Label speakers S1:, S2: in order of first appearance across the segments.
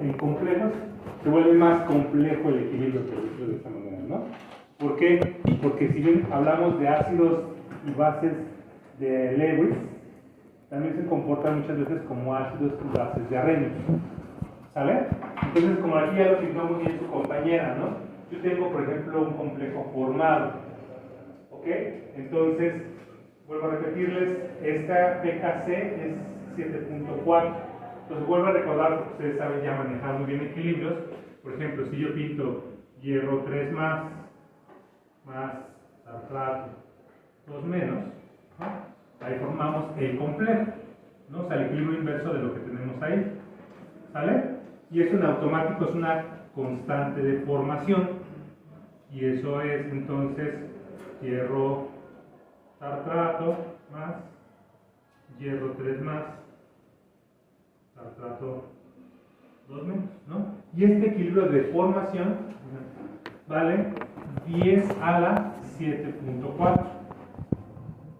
S1: en complejos, se vuelve más complejo el equilibrio que de esta manera, ¿no? ¿Por qué? Porque si bien hablamos de ácidos y bases de Lewis, también se comportan muchas veces como ácidos y bases de Arrhenius, ¿sale? Entonces, como aquí ya lo pintó muy bien su compañera, ¿no? Yo tengo, por ejemplo, un complejo formado, ¿ok? Entonces, vuelvo a repetirles, esta pKc es 7.4. Entonces, vuelvo a recordar, porque ustedes saben ya manejar muy bien equilibrios. Por ejemplo, si yo pinto hierro 3 más tartrato 2 menos, ¿no? Ahí formamos el complejo, ¿no? O sea, el equilibrio inverso de lo que tenemos ahí, ¿sale? Y eso en automático es una constante de formación, y eso es entonces hierro tartrato más hierro 3 más tartrato 2 menos, ¿no? Y este equilibrio de formación vale 10 a la 7.4,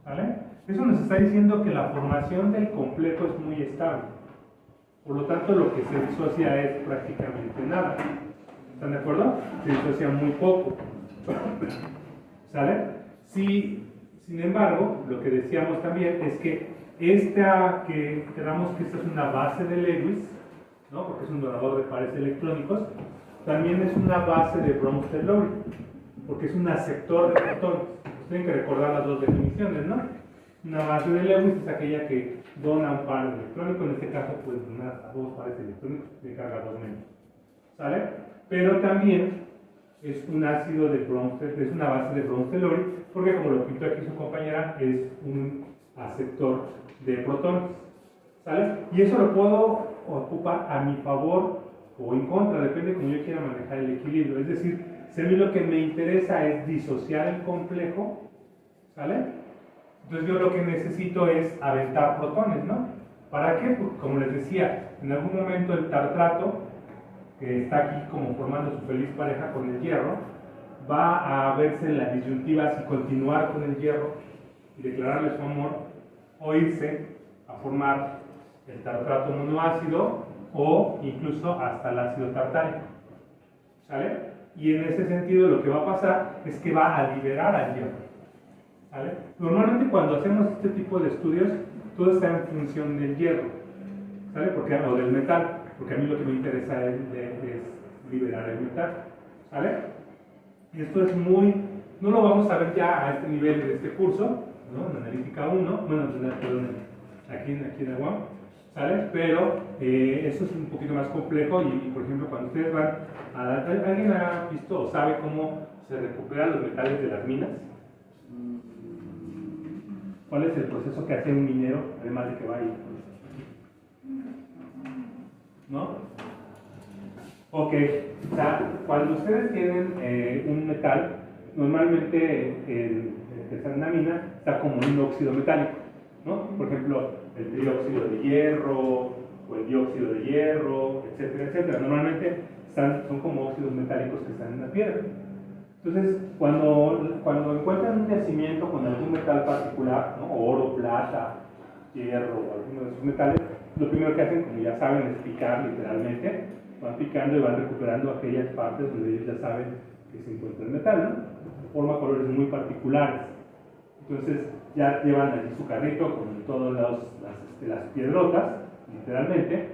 S1: ¿vale? Eso nos está diciendo que la formación del complejo es muy estable, por lo tanto lo que se disocia es prácticamente nada. ¿Están de acuerdo? Se disocia muy poco, ¿sale? Sí, sin embargo, lo que decíamos también es que esta, que quedamos que esta es una base de Lewis, ¿no? Porque es un donador de pares electrónicos, también es una base de Bronsted-Lowry, porque es un aceptor de fotones. Tienen que recordar las dos definiciones, ¿no? Una base de Lewis es aquella que dona un par electrónico, en este caso puede donar a 2 pares electrónicos de carga 2 menos, ¿sale? Pero también es un ácido de Bronsted, es una base de Bronsted-Lowry, porque como lo pintó aquí su compañera, es un aceptor de protones, ¿sale? Y eso lo puedo ocupar a mi favor o en contra, depende de cómo yo quiera manejar el equilibrio. Es decir, si a mí lo que me interesa es disociar el complejo, ¿sale? Entonces yo lo que necesito es aventar protones, ¿no? ¿Para qué? Porque como les decía, en algún momento el tartrato, que está aquí como formando su feliz pareja con el hierro, va a verse en la disyuntiva si continuar con el hierro y declararle su amor, o irse a formar el tartrato monoácido o incluso hasta el ácido tartárico, ¿sale? Y en ese sentido lo que va a pasar es que va a liberar al hierro, ¿sale? Normalmente cuando hacemos este tipo de estudios, todo está en función del hierro, ¿sale? Porque, o del metal, porque a mí lo que me interesa es liberar el metal, ¿sale? Y esto es muy, no lo vamos a ver ya a este nivel de este curso, ¿no? En analítica 1, bueno, perdón, aquí en la UAM, ¿sale? Pero eso es un poquito más complejo y, por ejemplo, cuando ustedes van a... ¿Alguien ha visto o sabe cómo se recuperan los metales de las minas? ¿Cuál es el proceso que hace un minero, además de que va ahí? ¿No? Ok, o sea, cuando ustedes tienen un metal, normalmente el que está en la mina está como un óxido metálico, ¿no? Por ejemplo, el dióxido de hierro o el dióxido de hierro, etcétera, etcétera. Normalmente son como óxidos metálicos que están en la piedra. Entonces, cuando encuentran un yacimiento con algún metal particular, ¿no? Oro, plata, hierro o alguno de esos metales, lo primero que hacen, como ya saben, es picar literalmente. Van picando y van recuperando aquellas partes donde ellos ya saben que se encuentra el metal, ¿no? Forma colores muy particulares. Entonces ya llevan allí su carrito con todas las piedrotas, literalmente,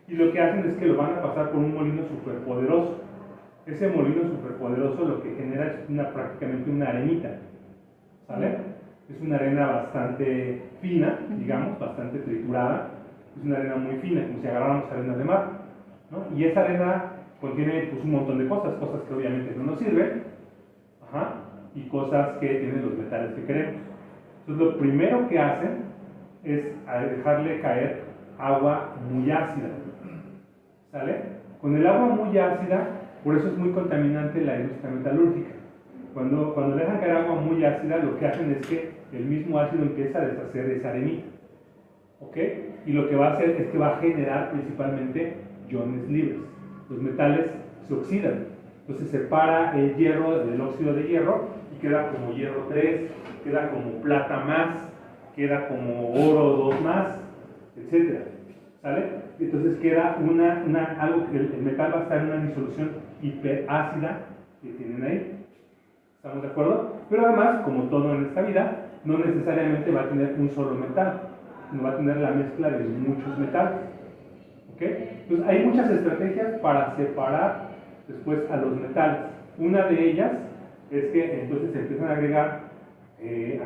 S1: y lo que hacen es que lo van a pasar por un molino superpoderoso. Ese molino superpoderoso lo que genera es prácticamente una arenita, ¿sale? Es una arena bastante fina, digamos, bastante triturada. Es una arena muy fina, como si agarráramos arena de mar, ¿no? Y esa arena contiene pues, un montón de cosas que obviamente no nos sirven, y cosas que tienen los metales que queremos. Entonces lo primero que hacen es dejarle caer agua muy ácida, ¿sale? Con el agua muy ácida, por eso es muy contaminante la industria metalúrgica. Cuando dejan caer agua muy ácida, lo que hacen es que el mismo ácido empieza a deshacer esa arenita, ¿ok? Y lo que va a hacer es que va a generar principalmente iones libres. Los metales se oxidan, entonces se separa el hierro del óxido de hierro y queda como hierro 3, queda como plata más, queda como oro 2 más, etc. ¿sale? Entonces queda algo que el metal va a estar en una disolución hiperácida que tienen ahí. ¿Estamos de acuerdo? Pero además, como todo en esta vida, no necesariamente va a tener un solo metal, sino va a tener la mezcla de muchos metales. ¿Ok? Entonces hay muchas estrategias para separar después a los metales. Una de ellas es que entonces se empiezan a agregar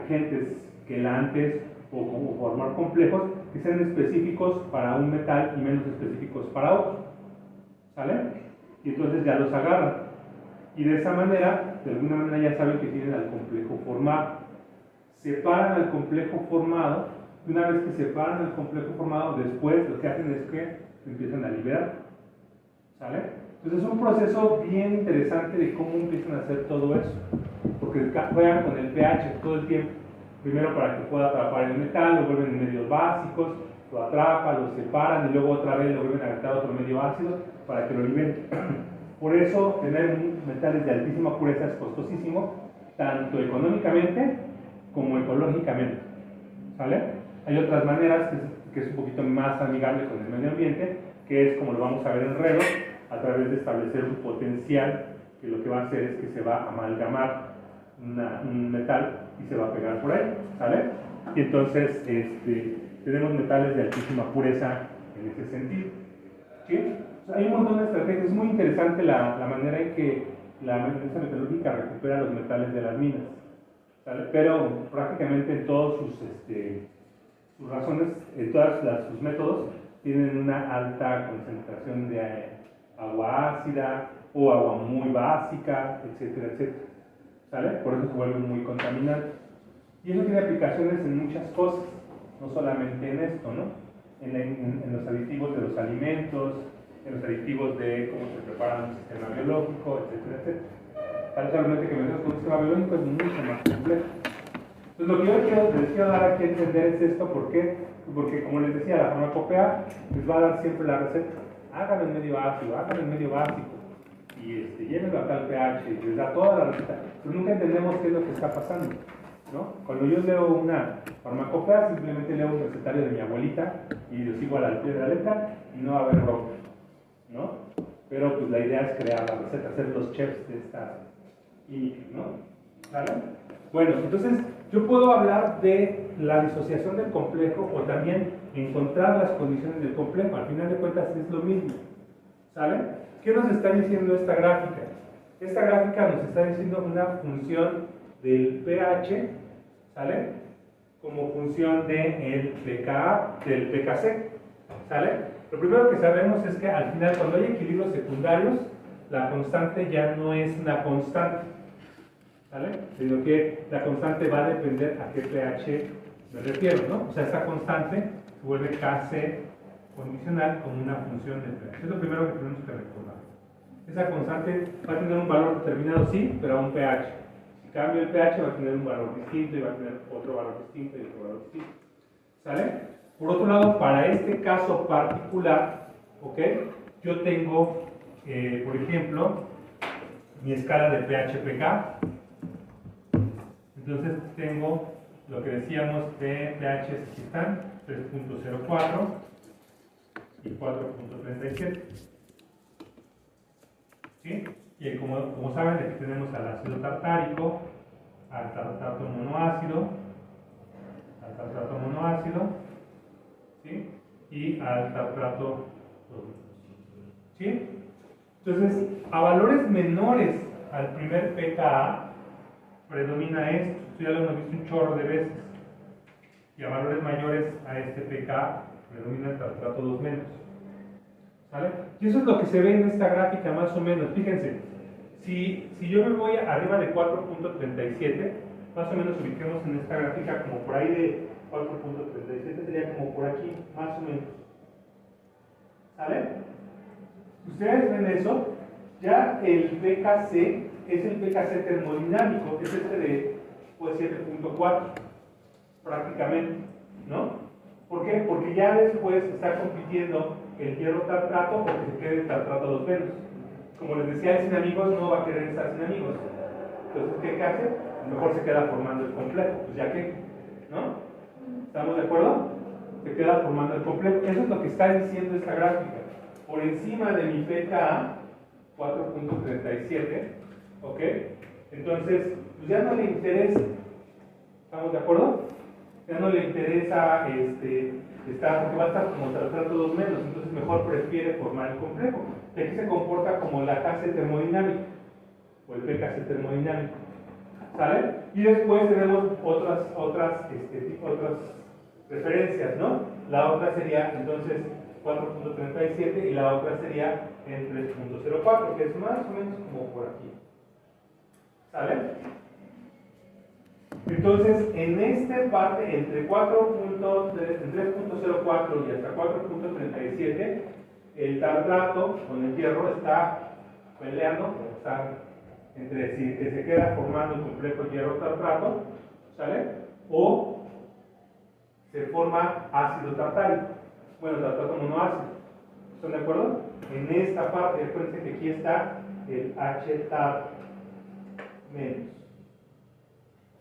S1: agentes quelantes o formar complejos que sean específicos para un metal y menos específicos para otro. ¿Sale? Y entonces ya los agarran. Y de esa manera, de alguna manera ya saben que tienen al complejo formado. Separan al complejo formado. Y una vez que separan al complejo formado, después lo que hacen es que empiezan a liberar. ¿Sale? Entonces es un proceso bien interesante de cómo empiezan a hacer todo eso. Porque juegan con el pH todo el tiempo. Primero para que pueda atrapar el metal, lo vuelven en medios básicos, lo atrapan, lo separan y luego otra vez lo vuelven a meter a otro medio ácido para que lo liberen. Por eso tener metales de altísima pureza es costosísimo, tanto económicamente como ecológicamente. ¿Sale? Hay otras maneras que es un poquito más amigable con el medio ambiente, que es como lo vamos a ver en Relo, a través de establecer un potencial que lo que va a hacer es que se va a amalgamar un metal y se va a pegar por ahí, ¿sale? Y entonces tenemos metales de altísima pureza en ese sentido. ¿Sí? O sea, hay un montón de estrategias, es muy interesante la manera en que la mesa metalúrgica recupera los metales de las minas, ¿sale? Pero prácticamente en todos sus razones, en todos sus métodos, tienen una alta concentración de agua ácida o agua muy básica, etcétera, etcétera. ¿Sale? Por eso se vuelven muy contaminantes. Y eso tiene aplicaciones en muchas cosas, no solamente en esto, ¿no? En los aditivos de los alimentos, en los aditivos de cómo se prepara un sistema biológico, etcétera, etcétera. Tal solamente que menos con un sistema biológico es mucho más complejo. Entonces, lo que yo les quiero dar aquí a entender es esto, ¿por qué? Porque, como les decía, la farmacopea les va a dar siempre la receta. Háganlo en medio ácido, háganlo en medio básico, y llévenlo a tal pH, y les da toda la receta. Pero nunca entendemos qué es lo que está pasando, ¿no? Cuando yo leo una farmacopea, simplemente leo un recetario de mi abuelita y lo sigo al pie de la letra y no va a haber bronca, ¿no? Pero pues la idea es crear la receta, hacer los chefs de esta química, ¿no? ¿Vale? Bueno, entonces yo puedo hablar de la disociación del complejo o también encontrar las condiciones del complejo. Al final de cuentas es lo mismo, ¿sale? ¿Qué nos está diciendo esta gráfica? Esta gráfica nos está diciendo una función del pH, ¿sale? Como función del pKa, del pKc, ¿sale? Lo primero que sabemos es que al final, cuando hay equilibrios secundarios, la constante ya no es una constante, ¿sale? Sino que la constante va a depender a qué pH me refiero, ¿no? O sea, esta constante se vuelve Kc condicional como una función del pH. Es lo primero que tenemos que recordar. Esa constante va a tener un valor determinado, sí, pero a un pH. Si cambio el pH, va a tener un valor distinto y va a tener otro valor distinto y otro valor distinto. ¿Sale? Por otro lado, para este caso particular, ¿ok? Yo tengo, por ejemplo, mi escala de pH-pK. Entonces tengo lo que decíamos de pH, aquí están, 3.04 y 4.37. ¿Sí? Y como saben, aquí tenemos al ácido tartárico, al tartrato monoácido, ¿sí? Y al tartrato sódico. ¿Sí? Entonces, a valores menores al primer pKa predomina esto. Esto ya lo hemos visto un chorro de veces. Y a valores mayores a este pKa predomina el tartrato 2 menos. ¿Sale? Y eso es lo que se ve en esta gráfica más o menos. Fíjense, si yo me voy arriba de 4.37, más o menos ubiquemos en esta gráfica como por ahí de 4.37, sería como por aquí, más o menos. ¿Sale? Ustedes ven eso, ya el pKc es el pKc termodinámico, que es este de pues, 7.4, prácticamente, ¿no? ¿Por qué? Porque ya después está compitiendo el hierro tartrato o que se quede el tartrato 2 menos. Como les decía, el sin amigos no va a querer estar sin amigos. Entonces, ¿qué hace? A lo mejor se queda formando el complejo. Pues ya que, ¿no? ¿Estamos de acuerdo? se queda formando el complejo. Eso es lo que está diciendo esta gráfica. Por encima de mi pKa, 4.37, ¿ok? Entonces, pues ya no le interesa. ¿Estamos de acuerdo? Ya no le interesa estar, porque va a estar como tratar todos menos, entonces mejor prefiere formar el complejo. Y aquí se comporta como la Kc termodinámica, o el pKc termodinámico. ¿Sale? Y después tenemos otras referencias, ¿no? La otra sería entonces 4.37 y la otra sería en 3.04, que es más o menos como por aquí. ¿Sale? Entonces, en esta parte, entre 3.04 y hasta 4.37, el tartrato con el hierro está peleando, está entre si que se queda formando el complejo hierro-tartrato, ¿sale? O se forma ácido tartárico. Bueno, tartrato monoácido. ¿Están de acuerdo? En esta parte, recuerden que aquí está el H-tar menos.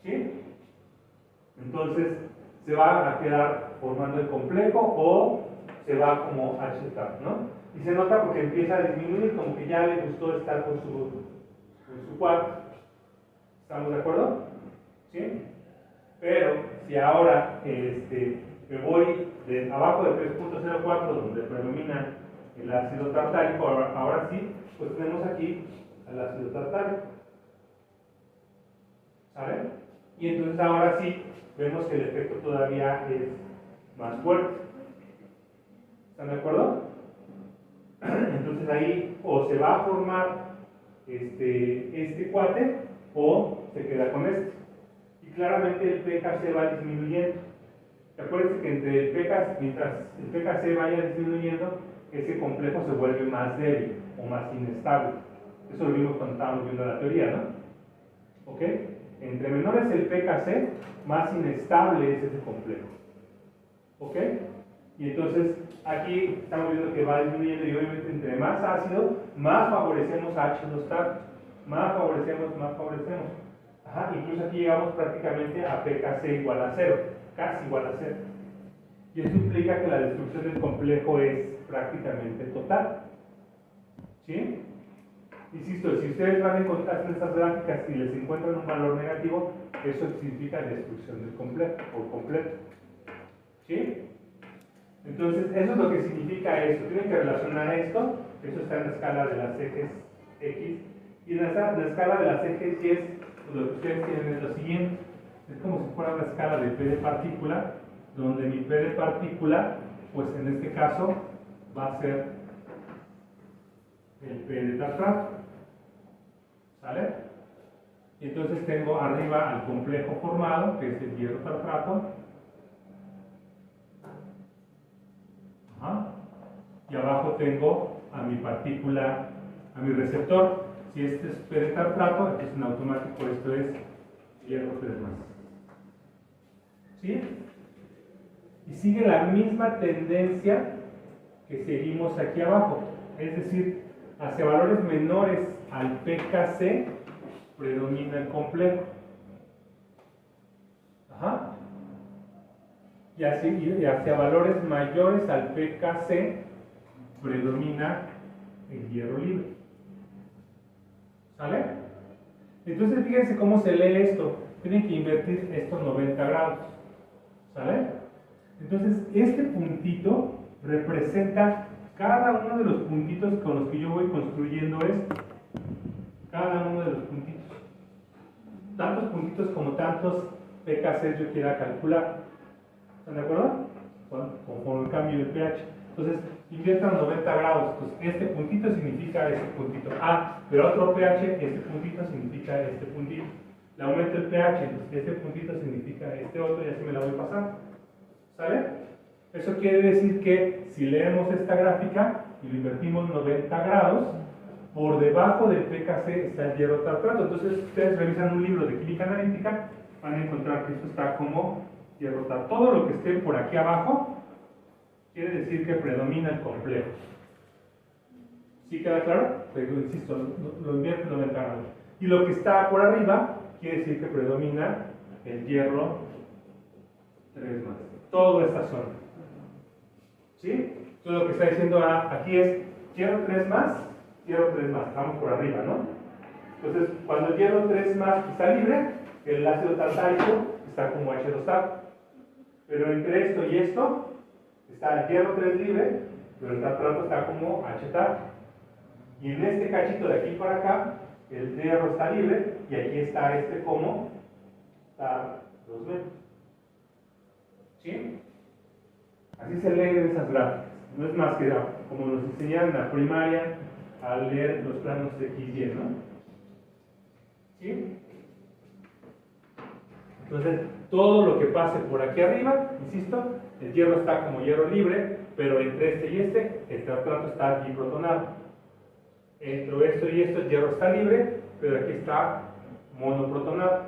S1: ¿Sí? Entonces, se va a quedar formando el complejo o se va como H-tar, ¿no? Y se nota porque empieza a disminuir, como que ya le gustó estar con su cuarto. ¿Estamos de acuerdo? ¿Sí? Pero si ahora me voy de abajo de 3.04, donde predomina el ácido tartárico, ahora sí, pues tenemos aquí el ácido tartárico. ¿Sale? Y entonces ahora sí vemos que el efecto todavía es más fuerte. ¿Están de acuerdo? Entonces ahí o se va a formar este cuate o se queda con este. Y claramente el pKc va disminuyendo. Acuérdense que entre el pKc, mientras el pKc vaya disminuyendo, ese complejo se vuelve más débil o más inestable. Eso lo vimos cuando estábamos viendo la teoría, ¿no? ¿Ok? Entre menor es el pKc, más inestable es ese complejo. ¿Ok? Y entonces aquí estamos viendo que va disminuyendo y obviamente entre más ácido, más favorecemos a H2-tar. Más favorecemos. Ajá, incluso aquí llegamos prácticamente a pKc igual a 0, casi igual a 0. Y esto implica que la destrucción del complejo es prácticamente total. ¿Sí? Insisto, si ustedes van a encontrar en estas gráficas y les encuentran un valor negativo, eso significa destrucción del complejo por completo. ¿Sí? Entonces, eso es lo que significa esto. Tienen que relacionar esto. Eso está en la escala de las ejes X. Y en la escala de las ejes Y, lo que ustedes tienen es lo siguiente. Es como si fuera una escala de P de partícula, donde mi P de partícula, pues en este caso, va a ser el P de tartrato. ¿Sale? Y entonces tengo arriba al complejo formado, que es el hierro tartrato. Ajá. Y abajo tengo a mi partícula, a mi receptor. Si este es P de tartrato, entonces en automático esto es hierro 3+. ¿Sí? Y sigue la misma tendencia que seguimos aquí abajo. Es decir, hacia valores menores al pKc predomina el complejo. Ajá. Y hacia valores mayores al pKc predomina el hierro libre. ¿Sale? Entonces fíjense cómo se lee esto. Tienen que invertir estos 90 grados. ¿Sale? Entonces este puntito representa cada uno de los puntitos con los que yo voy construyendo esto. Cada uno de los puntitos. Tantos puntitos como tantos pKc yo quiera calcular. ¿Están de acuerdo? Con el cambio de pH. Entonces, inviertan 90 grados. Pues este puntito significa este puntito. Ah, pero otro pH, este puntito significa este puntito. Le aumento el pH, entonces este puntito significa este otro y así me la voy pasando. ¿Sale? Eso quiere decir que si leemos esta gráfica y lo invertimos 90 grados, por debajo del pKc está el hierro tartrato. Entonces, si ustedes revisan un libro de química analítica, van a encontrar que esto está como hierro tartrato. Todo lo que esté por aquí abajo quiere decir que predomina el complejo. ¿Sí queda claro? Pero insisto, lo invierte 90 grados. Y lo que está por arriba quiere decir que predomina el hierro 3+. Toda esta zona. ¿Sí? Entonces lo que está diciendo aquí es hierro 3 más, hierro 3 más, estamos por arriba, ¿no? Entonces, cuando el hierro 3 más está libre, el ácido tartárico está como H2A. Pero entre esto y esto, está el hierro 3 libre, pero el tartrato está como H-tar. Y en este cachito de aquí para acá, el hierro está libre, y aquí está este como tar 2B. ¿Sí? Así se leen esas gráficas. No es más que como nos enseñaron en la primaria al leer los planos de X y, ¿no? ¿Sí? Entonces, todo lo que pase por aquí arriba, insisto, el hierro está como hierro libre, pero entre este y este, el tartrato está diprotonado. Entre esto y esto, el hierro está libre, pero aquí está monoprotonado.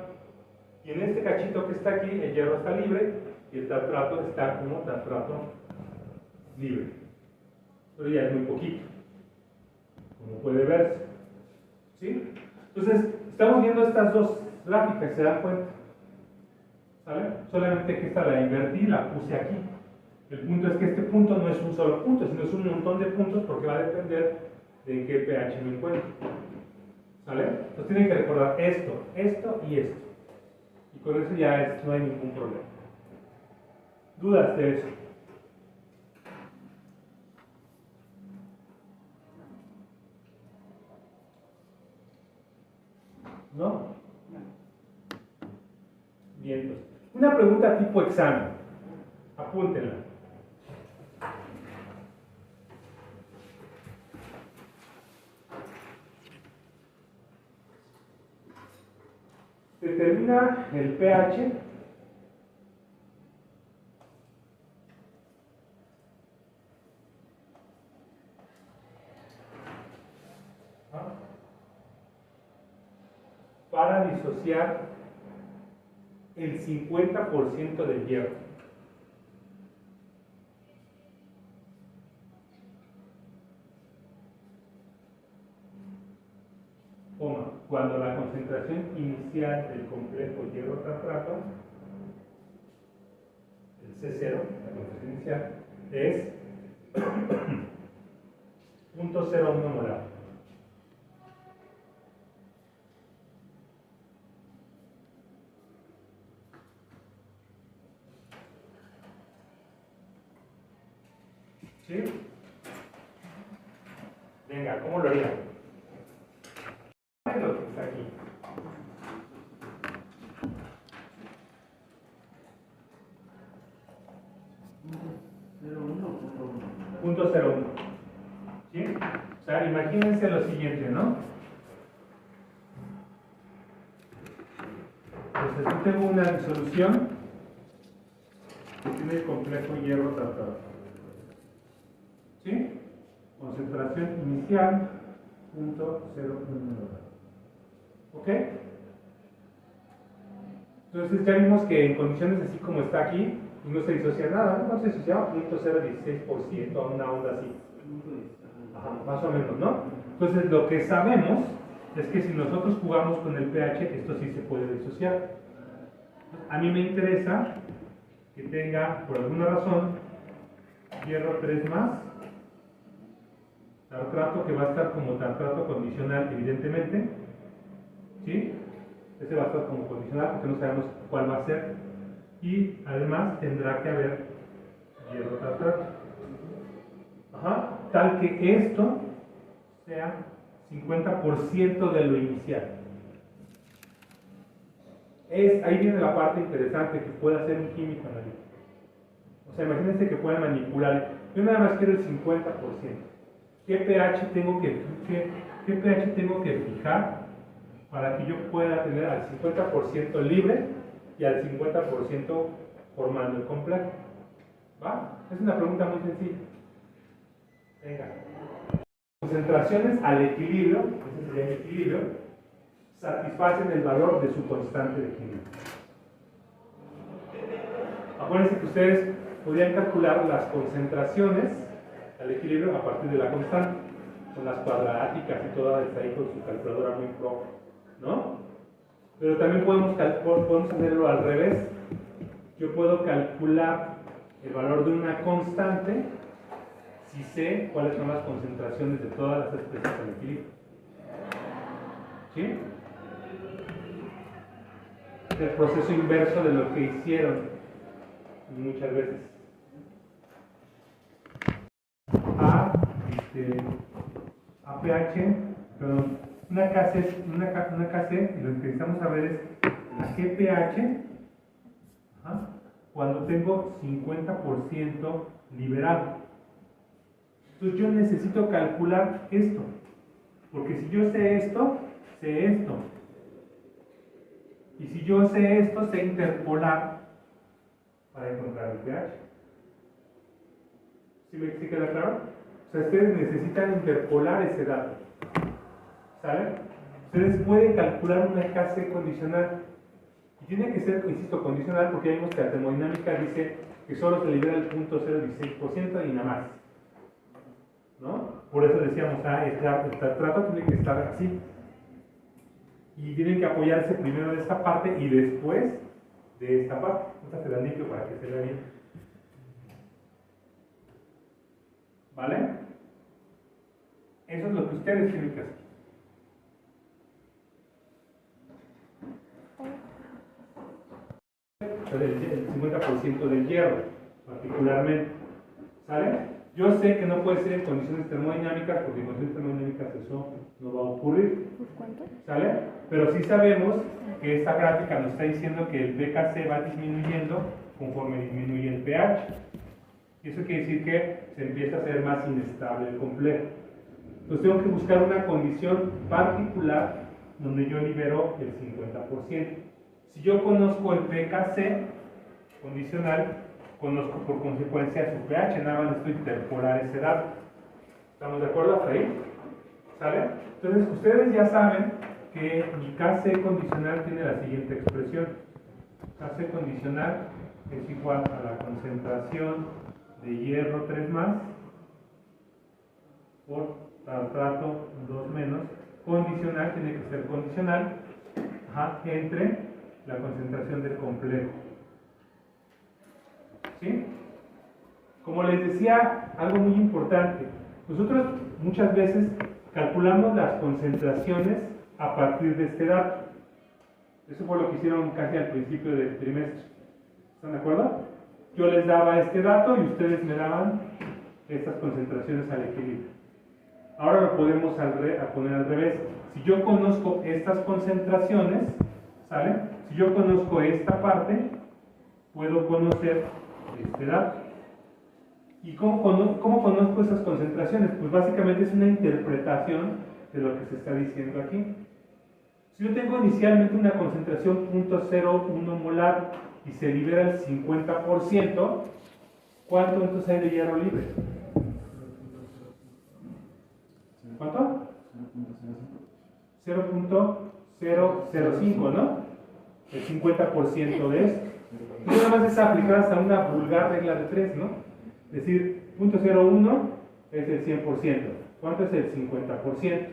S1: Y en este cachito que está aquí, el hierro está libre y el tartrato está como tartrato libre. Pero ya es muy poquito, como puede verse. ¿Sí? Entonces, estamos viendo estas dos gráficas, ¿se dan cuenta? ¿Sale? Solamente que esta la invertí, la puse aquí. El punto es que este punto no es un solo punto, sino es un montón de puntos porque va a depender de en qué pH me encuentro. ¿Sale? Entonces tienen que recordar esto, esto y esto. Y con eso ya no hay ningún problema. ¿Dudas de eso? ¿No? Bien, entonces. Una pregunta tipo examen. Apúntenla. Determina el pH para disociar el 50% del hierro. Cuando la concentración inicial del complejo hierro-tartrato, el C0, la concentración inicial, es 0.01 molar. ¿Sí? Venga, ¿cómo lo haría? Lo que está aquí. Punto 0.1. ¿Sí? O sea, imagínense lo siguiente, ¿no? Entonces, yo tengo una disolución que tiene el complejo hierro-tartrato. ¿Sí? Concentración inicial, 0.01. ¿Ok? Entonces ya vimos que en condiciones así como está aquí, no se disocia nada, no se disociaba 0.16% a una onda así. Ajá, más o menos, ¿no? Entonces lo que sabemos es que si nosotros jugamos con el pH, esto sí se puede disociar. A mí me interesa que tenga, por alguna razón, hierro 3 más, tartrato que va a estar como tartrato condicional, evidentemente, ¿sí? Ese va a estar como condicional porque no sabemos cuál va a ser, y además tendrá que haber hierro tartrato. Ajá, tal que esto sea 50% de lo inicial. Ahí viene la parte interesante que puede hacer un químico analítico. O sea, imagínense que pueda manipular. Yo nada más quiero el 50%. ¿Qué pH tengo que fijar para que yo pueda tener al 50% libre y al 50% formando el complejo? ¿Va? Es una pregunta muy sencilla. Venga. Concentraciones al equilibrio, ese sería el equilibrio, satisfacen el valor de su constante de equilibrio. Acuérdense que ustedes podían calcular las concentraciones al equilibrio a partir de la constante, con las cuadráticas y toda está ahí con su calculadora muy pro, ¿no? Pero también podemos hacerlo al revés. Yo puedo calcular el valor de una constante si sé cuáles son las concentraciones de todas las especies al equilibrio. ¿Sí? Es el proceso inverso de lo que hicieron muchas veces. A pH, perdón, una KC, y lo que necesitamos saber es a qué pH, cuando tengo 50% liberado. Entonces yo necesito calcular esto, porque si yo sé esto, sé esto. Y si yo sé esto, sé interpolar para encontrar el pH. ¿Sí queda claro? O sea, ustedes necesitan interpolar ese dato. ¿Sale? Ustedes pueden calcular una KC condicional. Y tiene que ser, insisto, condicional, porque ya vimos que la termodinámica dice que solo se libera el 0.016% y nada más. ¿No? Por eso decíamos, el trato tiene que estar así. Y tienen que apoyarse primero de esta parte y después de esta parte. Esta se la limpio para que se vea bien. ¿Vale? Eso es lo que ustedes tienen que hacer. El 50% del hierro, particularmente. ¿Sale? Yo sé que no puede ser en condiciones termodinámicas, porque en condiciones termodinámicas eso no va a ocurrir.
S2: ¿Por cuánto?
S1: ¿Sale? Pero sí sabemos que esta gráfica nos está diciendo que el pKc va disminuyendo conforme disminuye el pH. Y eso quiere decir que se empieza a hacer más inestable el complejo. Entonces tengo que buscar una condición particular donde yo libero el 50%. Si yo conozco el pKc condicional, conozco por consecuencia su pH, nada más necesito interpolar ese dato. ¿Estamos de acuerdo hasta ahí? ¿Sale? Entonces ustedes ya saben que mi Kc condicional tiene la siguiente expresión. Kc condicional es igual a la concentración de hierro 3 más por trato 2 menos. Condicional tiene que ser condicional entre la concentración del complejo. ¿Sí? Como les decía, algo muy importante. Nosotros muchas veces calculamos las concentraciones a partir de este dato. Eso fue lo que hicieron casi al principio del trimestre. ¿Están de acuerdo? Yo les daba este dato y ustedes me daban estas concentraciones al equilibrio. Ahora lo podemos poner al revés. Si yo conozco estas concentraciones, ¿sale? Si yo conozco esta parte, puedo conocer este dato. ¿Y cómo conozco esas concentraciones? Pues básicamente es una interpretación de lo que se está diciendo aquí. Si yo tengo inicialmente una concentración 0.01 molar y se libera el 50%, ¿cuánto entonces hay de hierro libre? ¿Cuánto? 0.005, ¿no? El 50% de esto. Y nada más es aplicar hasta una vulgar regla de 3, ¿no? Es decir, 0.01 es el 100%. ¿Cuánto es el 50%?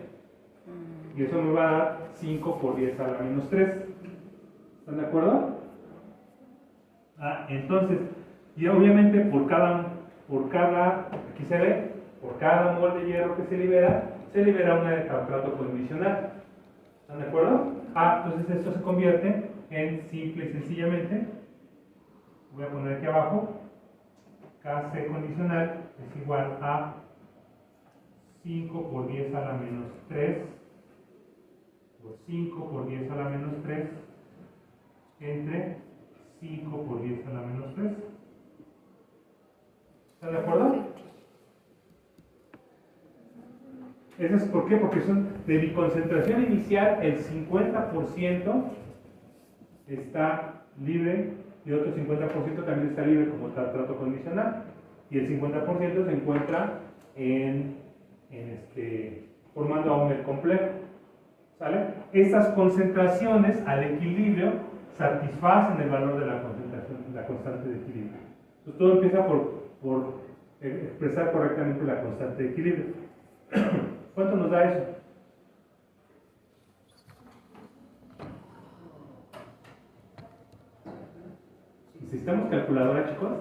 S1: Y eso me va a dar 5 por 10 a la menos 3. ¿Están de acuerdo? Entonces, y obviamente por cada, aquí se ve, por cada mol de hierro que se libera una de trato condicional. ¿Están de acuerdo? Entonces esto se convierte en simple y sencillamente, voy a poner aquí abajo, Kc condicional es igual a 5 por 10 a la menos 3 por 5 por 10 a la menos 3 entre 5 por 10 a la menos 3. ¿Están de acuerdo? ¿Eso es por qué? Porque son de mi concentración inicial, el 50% está libre y otro 50% también está libre como trato condicional. Y el 50% se encuentra formando aún el complejo. ¿Sale? Estas concentraciones al equilibrio satisfacen el valor de la concentración, la constante de equilibrio. Entonces todo empieza por expresar correctamente la constante de equilibrio. ¿Cuánto nos da eso? ¿Necesitamos calculadora, chicos?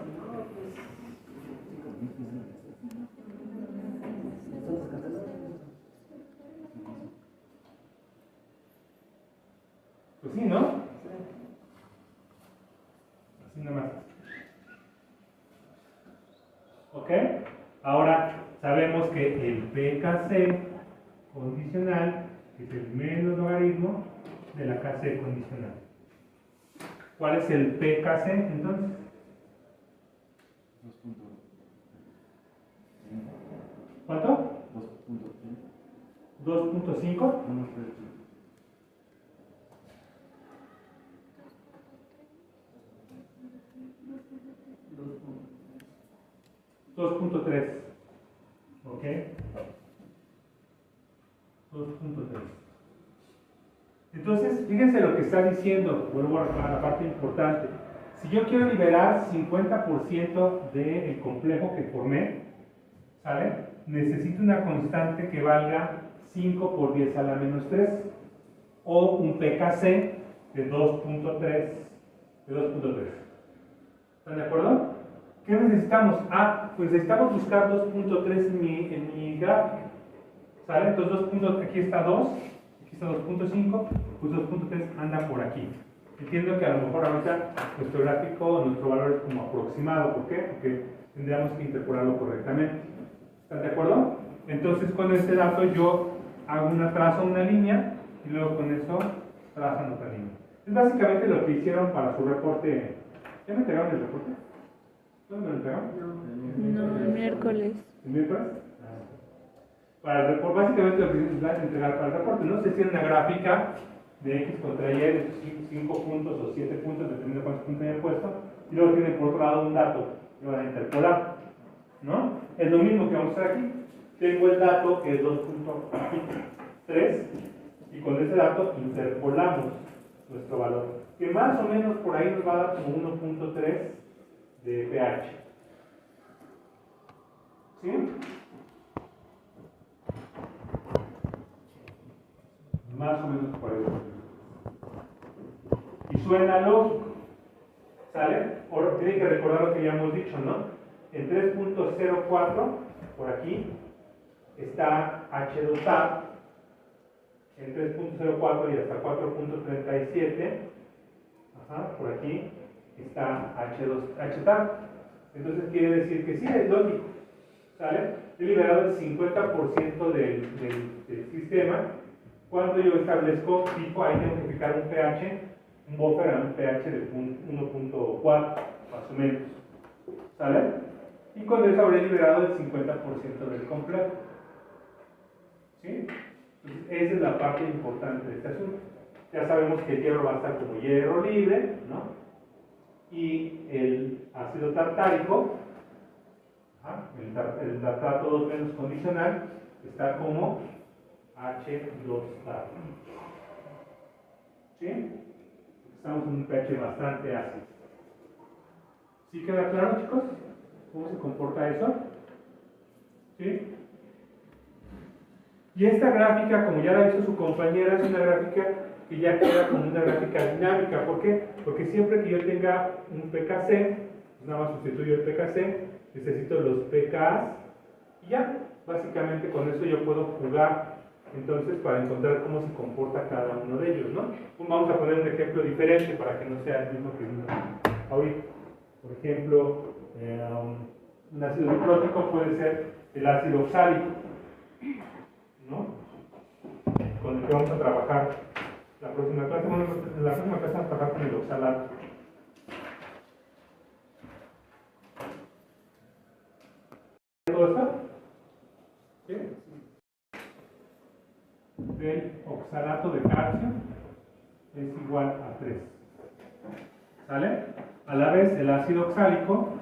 S1: Pues sí, ¿no? Así nada más. ¿Ok? Ahora sabemos que el PKC condicional es el menos logaritmo de la KC condicional. ¿Cuál es el PKC entonces?
S2: 2.5.
S1: ¿Cuánto? 2.5. 2.3. ¿Ok? 2.3. Entonces, fíjense lo que está diciendo, vuelvo a la parte importante. Si yo quiero liberar 50% del complejo que formé, ¿sale? Necesito una constante que valga 5 por 10 a la menos 3 o un PKC de 2.3. ¿Están de acuerdo? ¿Qué necesitamos? Pues necesitamos buscar 2.3 en mi gráfica. ¿Sale? Entonces aquí está 2, aquí está 2.5, pues 2.3 anda por aquí. Entiendo que a lo mejor ahorita nuestro gráfico, nuestro valor es como aproximado. ¿Por qué? Porque tendríamos que interpolarlo correctamente. ¿Están de acuerdo? Entonces con este dato yo trazo una línea y luego con eso trazan otra línea. Es básicamente lo que hicieron para su reporte. ¿Ya me entregaron el reporte? ¿Dónde me lo entregaron?
S3: No, el miércoles.
S1: ¿El miércoles? Para el reporte, básicamente lo que necesitan entregar para el reporte, ¿no? Se tiene una gráfica de X contra Y de 5 puntos o 7 puntos, dependiendo de cuántos puntos hayan puesto, y luego tienen por otro lado un dato que van a interpolar, ¿no? Es lo mismo que vamos a hacer aquí. Tengo el dato que es 2.3 y con ese dato interpolamos nuestro valor, que más o menos por ahí nos va a dar como 1.3 de pH. ¿Sí? Más o menos por ahí. Y suena lógico. ¿Sale? Ahora tienen que recordar lo que ya hemos dicho, ¿no? En 3.04, por aquí, está H2A. En 3.04 y hasta 4.37, por aquí, está H2A. Entonces quiere decir que sí, es lógico. ¿Sale? He liberado el 50% del sistema. Cuando yo establezco tipo, ahí tengo que fijar un pH, un buffer a un pH de 1.4, más o menos. ¿Sale? Y con eso habré liberado el 50% del complejo. ¿Sí? Entonces, esa es la parte importante de este asunto. Ya sabemos que el hierro va a estar como hierro libre, ¿no? Y el ácido tartárico, el tartrato 2 menos condicional, está como H2A. ¿Sí? Estamos en un pH bastante ácido. ¿Sí queda claro, chicos? ¿Cómo se comporta eso? ¿Sí? Y esta gráfica, como ya la hizo su compañera, es una gráfica que ya queda como una gráfica dinámica. ¿Por qué? Porque siempre que yo tenga un PKC, pues nada más sustituyo el PKC, necesito los PKs y ya, básicamente con eso yo puedo jugar entonces para encontrar cómo se comporta cada uno de ellos, ¿no? Pues vamos a poner un ejemplo diferente para que no sea el mismo que vimos ahorita. Por ejemplo, un ácido dicrótico puede ser el ácido oxálico, ¿no? Con el que vamos a trabajar la próxima clase. Bueno, en la próxima clase vamos a trabajar con el oxalato. ¿Todo esto? ¿Sí? El oxalato de calcio es igual a 3. ¿Sale? A la vez, el ácido oxálico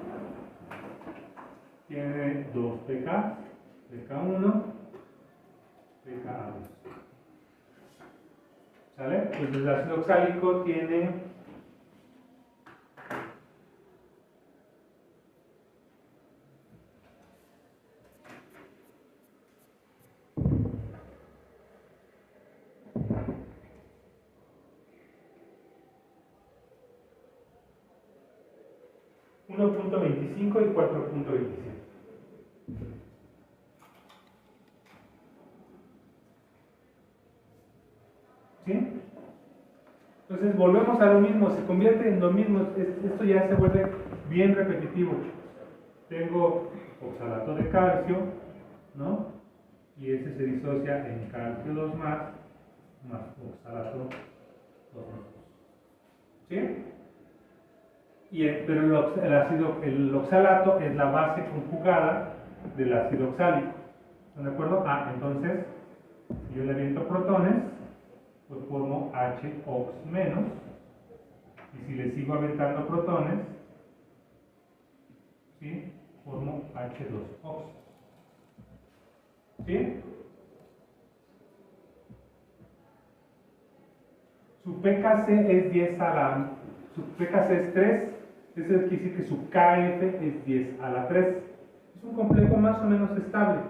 S1: tiene 2 pK, pK1, pK2. ¿Sale? Pues el ácido oxálico tiene .25 y 4.27. ¿Sí? Entonces volvemos a lo mismo, se convierte en lo mismo, esto ya se vuelve bien repetitivo, chicos. Tengo oxalato de calcio, ¿no? Y ese se disocia en calcio 2 más oxalato 2 más. ¿Sí? Pero el oxalato es la base conjugada del ácido oxálico. ¿Están de acuerdo? Entonces, si yo le aviento protones, pues formo HOX menos. Y si le sigo aventando protones, ¿sí? Formo H2OX. ¿Sí? Su pKc es 10 a la... Su pKc es 3, eso quiere decir que su KF es 10 a la 3. Es un complejo más o menos estable.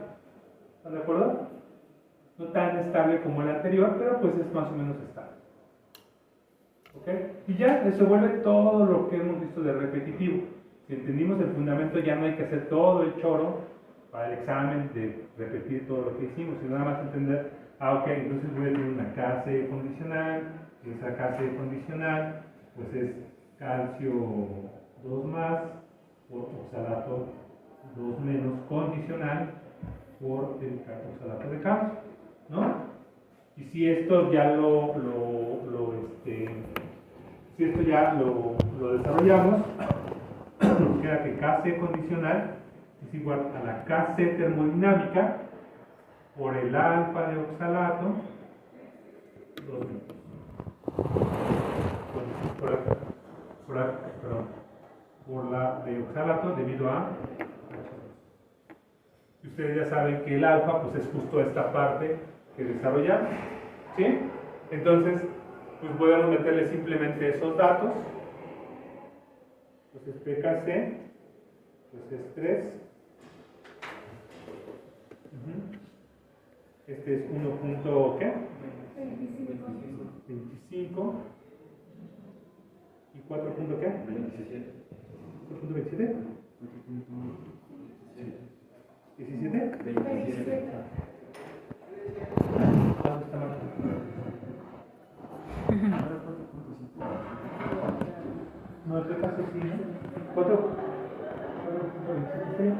S1: ¿Están de acuerdo? No tan estable como el anterior, pero pues es más o menos estable. ¿Ok? Y ya se vuelve todo lo que hemos visto de repetitivo. Si entendimos el fundamento, ya no hay que hacer todo el choro para el examen de repetir todo lo que hicimos, sino nada más entender, ok, entonces voy a tener una KC condicional, y esa KC condicional pues es calcio 2 más por oxalato 2 menos condicional por el oxalato de calcio, ¿no? Y si esto ya si esto ya lo desarrollamos, nos queda que Kc condicional es igual a la Kc termodinámica por el alfa de oxalato 2 menos. Por la de oxalato debido a H2. Y ustedes ya saben que el alfa pues es justo esta parte que desarrollamos, ¿sí? Entonces, pues podemos meterle simplemente esos datos. Entonces pKc pues es 3. Este es 1. ¿Qué? 25. ¿Y 4. ¿Qué?
S2: 27.
S1: 4.27. 17.
S2: 27.
S1: ¿Dónde está mal? No, el caso sí, ¿no? 4. 4.27.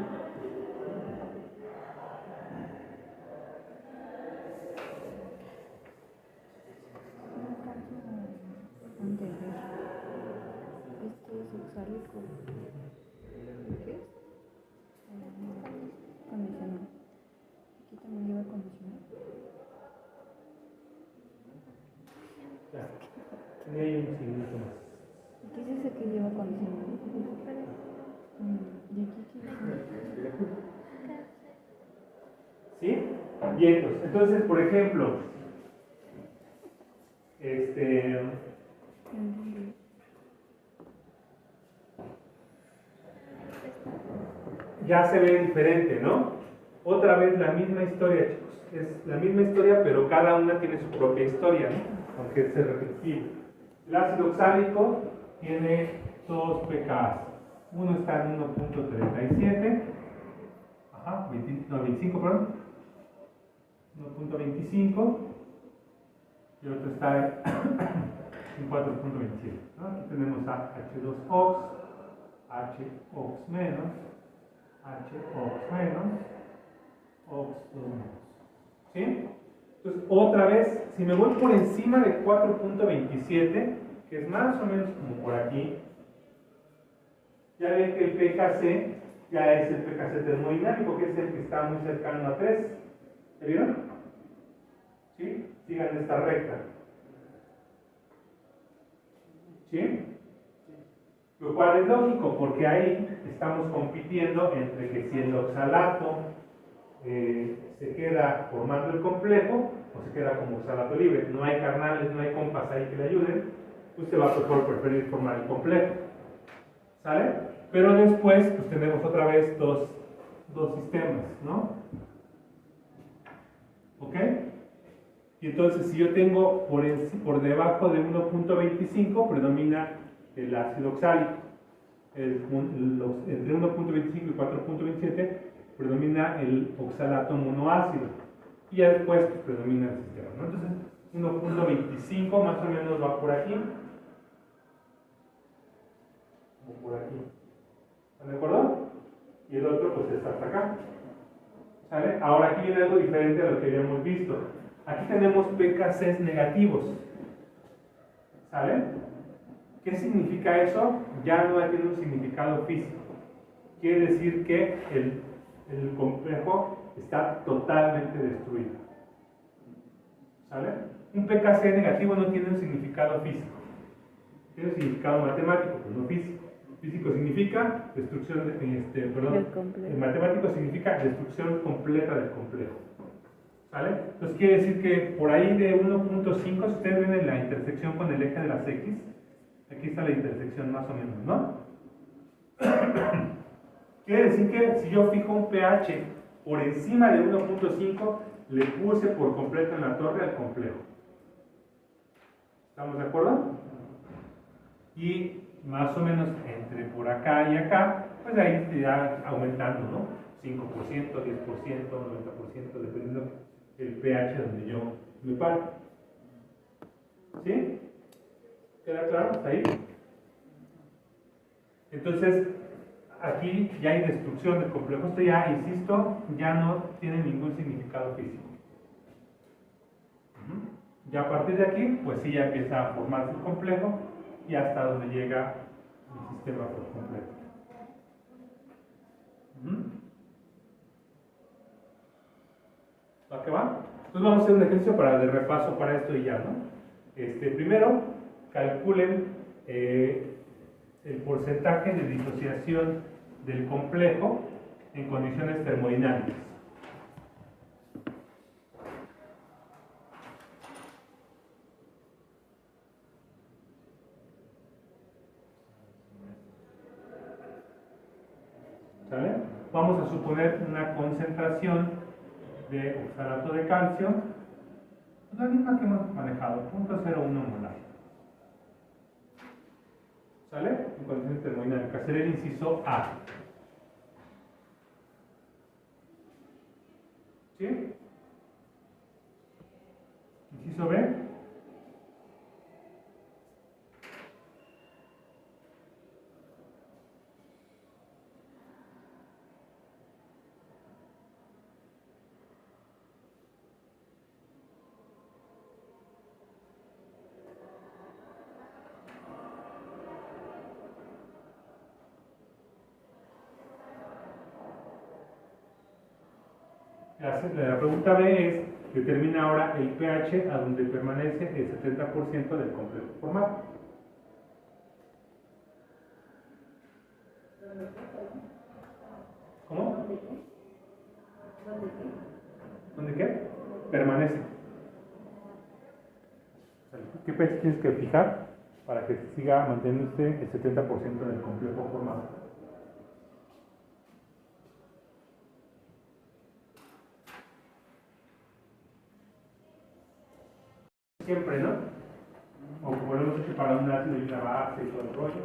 S3: Este es oxálico. ¿Qué es? Condicional. Aquí también lleva condicional.
S1: Ya. Tenía ahí un signito más.
S3: Aquí dice que lleva condicional. ¿Y aquí qué dice?
S1: ¿Sí? Bien, entonces, por ejemplo, ya se ve diferente, ¿no? Otra vez la misma historia, chicos. Es la misma historia, pero cada una tiene su propia historia, ¿no? Aunque es repetitivo. El ácido oxálico tiene 2 pKa. Uno está en 1.37. Ajá, 25, perdón. 1.25. Y otro está en 4.27. ¿no? Aquí tenemos a H2OX, HOX menos, HOX menos, OX2 menos. ¿Sí? Entonces, otra vez, si me voy por encima de 4.27, que es más o menos como por aquí, ya ven que el pKc ya es el pKc termodinámico, que es el que está muy cercano a 3. ¿Ya vieron? ¿Sí? Sigan esta recta. ¿Sí? Lo cual es lógico, porque ahí estamos compitiendo entre que si el oxalato se queda formando el complejo o se queda como oxalato libre. No hay carnales, no hay compas ahí que le ayuden, usted va a preferir formar el complejo. ¿Sale? Pero después pues tenemos otra vez dos sistemas, ¿no? ¿Ok? Y entonces si yo tengo por debajo de 1.25 predomina el ácido oxálico. Entre 1.25 y 4.27 predomina el oxalato monoácido. Y ya después pues, predomina el sistema, ¿no? Entonces 1.5 más o menos va por aquí. O por aquí. ¿Están de acuerdo? Y el otro pues es hasta acá. ¿Sale? Ahora aquí viene algo diferente a lo que habíamos visto. Aquí tenemos PKCs negativos. ¿Sale? ¿Qué significa eso? Ya no tiene un significado físico. Quiere decir que el complejo está totalmente destruido. ¿Sale? Un PKC negativo no tiene un significado físico. Tiene un significado matemático, pero no físico. Físico significa destrucción, matemático significa destrucción completa del complejo. ¿Sale? Entonces quiere decir que por ahí de 1.5, si ustedes ven en la intersección con el eje de las X, aquí está la intersección más o menos, ¿no? Quiere decir que si yo fijo un pH por encima de 1.5, le puse por completo en la torre al complejo. ¿Estamos de acuerdo? Y más o menos entre por acá y acá, pues ahí irá aumentando, ¿no? 5%, 10%, 90%, dependiendo del pH donde yo me paro. ¿Sí? ¿Queda claro? ¿Hasta ahí? Entonces, aquí ya hay destrucción del complejo. Esto ya, insisto, ya no tiene ningún significado físico. Ya a partir de aquí, pues sí, ya empieza a formarse el complejo y hasta donde llega el sistema por completo. ¿Va que va? Entonces vamos a hacer un ejercicio de repaso para esto y ya, ¿no? Primero, calculen el porcentaje de disociación del complejo en condiciones termodinámicas. ¿Sale? Vamos a suponer una concentración de oxalato de calcio, la misma que hemos manejado, 0.01 molar. ¿Sale? En condiciones termodinámicas. Será el inciso A. ¿Sí? Inciso B. La pregunta B es, determina ahora el pH a donde permanece el 70% del complejo formado. ¿Cómo? ¿Dónde qué? Permanece. ¿Qué pH tienes que fijar para que siga manteniéndose el 70% del complejo formado? Siempre, ¿no? O como lo hemos hecho para un ácido y una base y todo el rollo.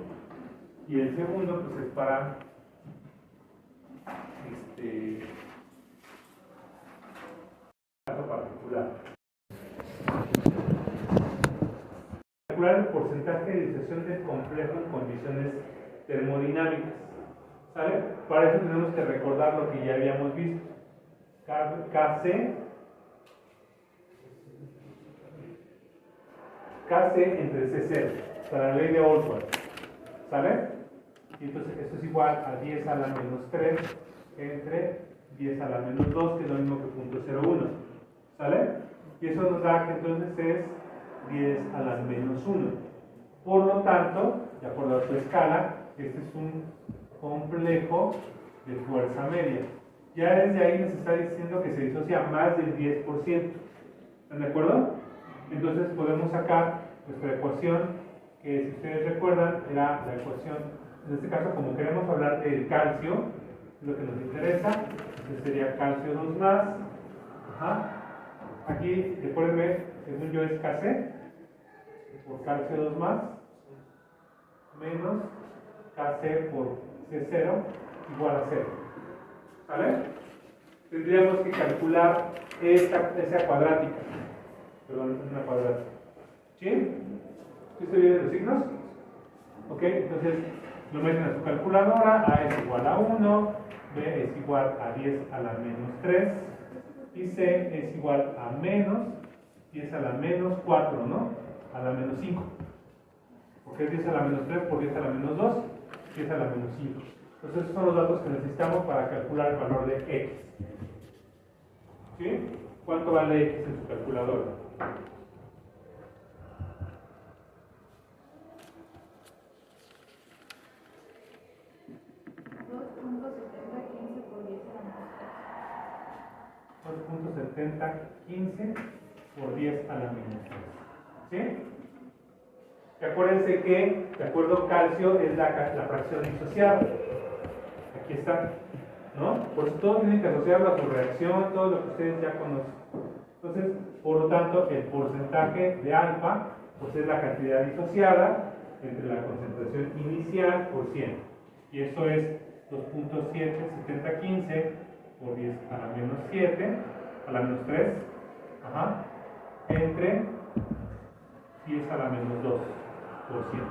S1: Y el segundo, pues es para caso particular. Calcular el porcentaje de disociación del complejo en condiciones termodinámicas. ¿Sale? Para eso tenemos que recordar lo que ya habíamos visto. KC entre C0, o sea, la ley de Olswald, ¿sale? Y entonces esto es igual a 10 a la menos 3 entre 10 a la menos 2, que es lo mismo que 0.01, ¿sale? Y eso nos da que entonces es 10 a la menos 1. Por lo tanto, de acuerdo a su escala, este es un complejo de fuerza media. Ya desde ahí nos está diciendo que se disocia más del 10%. ¿Están de acuerdo? Entonces podemos sacar nuestra ecuación, que si ustedes recuerdan era la ecuación, en este caso como queremos hablar del calcio, es lo que nos interesa, entonces sería calcio 2 más, aquí recuérdenme, según yo es Kc, por calcio 2 más, menos Kc por C0 igual a 0, ¿vale? Tendríamos que calcular esa cuadrática. Perdón, es una cuadrática. ¿Sí? ¿Sí estoy viendo los signos? Ok, entonces lo meten a su calculadora. A es igual a 1, B es igual a 10 a la menos 3 y C es igual a menos 10 a la menos 4, ¿no? A la menos 5. Porque es 10 a la menos 3 por 10 a la menos 2, 10 a la menos 5. Entonces esos son los datos que necesitamos para calcular el valor de X. ¿Sí? ¿Cuánto vale X en su calculadora? $2.7015 por 10 a la menos 3. ¿Sí? Y acuérdense que, de acuerdo, calcio es la fracción disociada. Aquí está, ¿no? Por eso todo tiene que asociarlo a su reacción, todo lo que ustedes ya conocen. Entonces, por lo tanto, el porcentaje de alfa pues es la cantidad disociada entre la concentración inicial por 100. Y eso es 2.77015 por 10 a la menos 7, a la menos 3, entre 10 a la menos 2 por 100.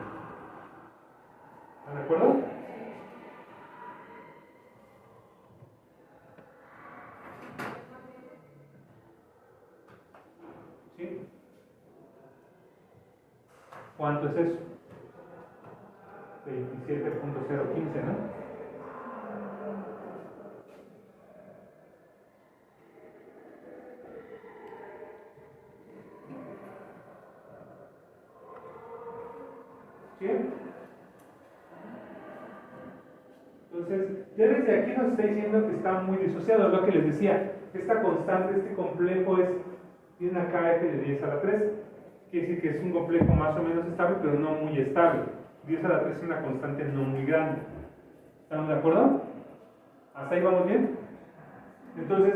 S1: ¿Están de acuerdo? ¿Sí? ¿Cuánto es eso? 27.015, ¿no? ¿Sí? Entonces, ya desde aquí nos está diciendo que está muy disociado, es lo que les decía. Esta constante, este complejo tiene una KF de 10 a la 3. Quiere decir que es un complejo más o menos estable, pero no muy estable. 10 a la 3 es una constante no muy grande. ¿Estamos de acuerdo? ¿Hasta ahí vamos bien? Entonces,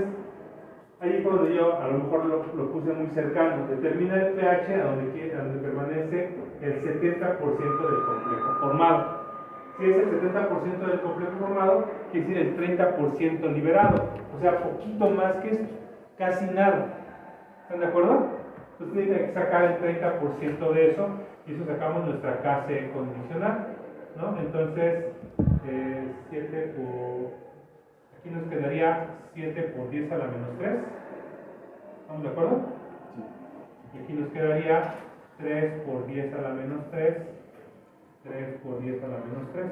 S1: ahí fue donde yo a lo mejor lo puse muy cercano. Determina el pH a donde permanece el 70% del complejo formado. Si es el 70% del complejo formado, quiere decir el 30% liberado. O sea, poquito más que esto. Casi nada. ¿Están de acuerdo? Entonces tiene que sacar el 30% de eso. Y eso sacamos nuestra KC condicional, ¿no? Entonces, 7 por... Aquí nos quedaría 7 por 10 a la menos 3. ¿Estamos de acuerdo? Sí. Y aquí nos quedaría 3 por 10 a la menos 3. 3 por 10 a la menos 3.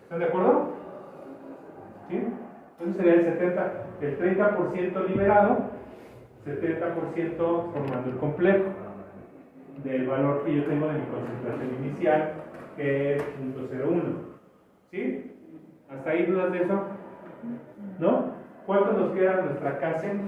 S1: ¿Están de acuerdo? ¿Sí? Entonces sería el 30% liberado, 70% formando el complejo del valor que yo tengo de mi concentración inicial, que es 0.01. ¿Sí? ¿Hasta ahí dudas de eso? ¿No? ¿Cuánto nos queda nuestra KC?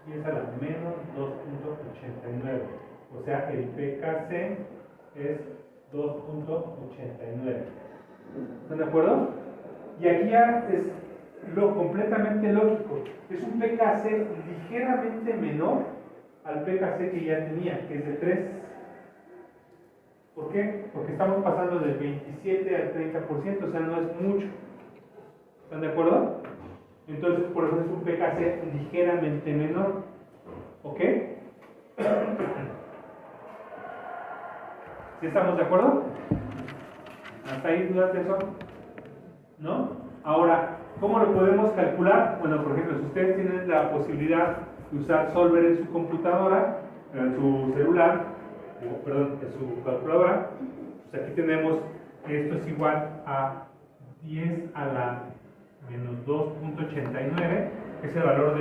S1: Y es a la menos 2.89. O sea, el pKc es 2.89. ¿Están de acuerdo? Y aquí ya es lo completamente lógico. Es un pKc ligeramente menor al pKc que ya tenía, que es de 3. ¿Por qué? Porque estamos pasando del 27 al 30%, o sea, no es mucho. ¿Están de acuerdo? Entonces, por eso es un pKc ligeramente menor. ¿Ok? ¿Sí estamos de acuerdo? ¿Hasta ahí dudas de eso? ¿No? Ahora, ¿cómo lo podemos calcular? Bueno, por ejemplo, si ustedes tienen la posibilidad de usar Solver en su computadora, en su celular, perdón, en su calculadora, pues aquí tenemos que esto es igual a 10 a la menos 2.89, que es el valor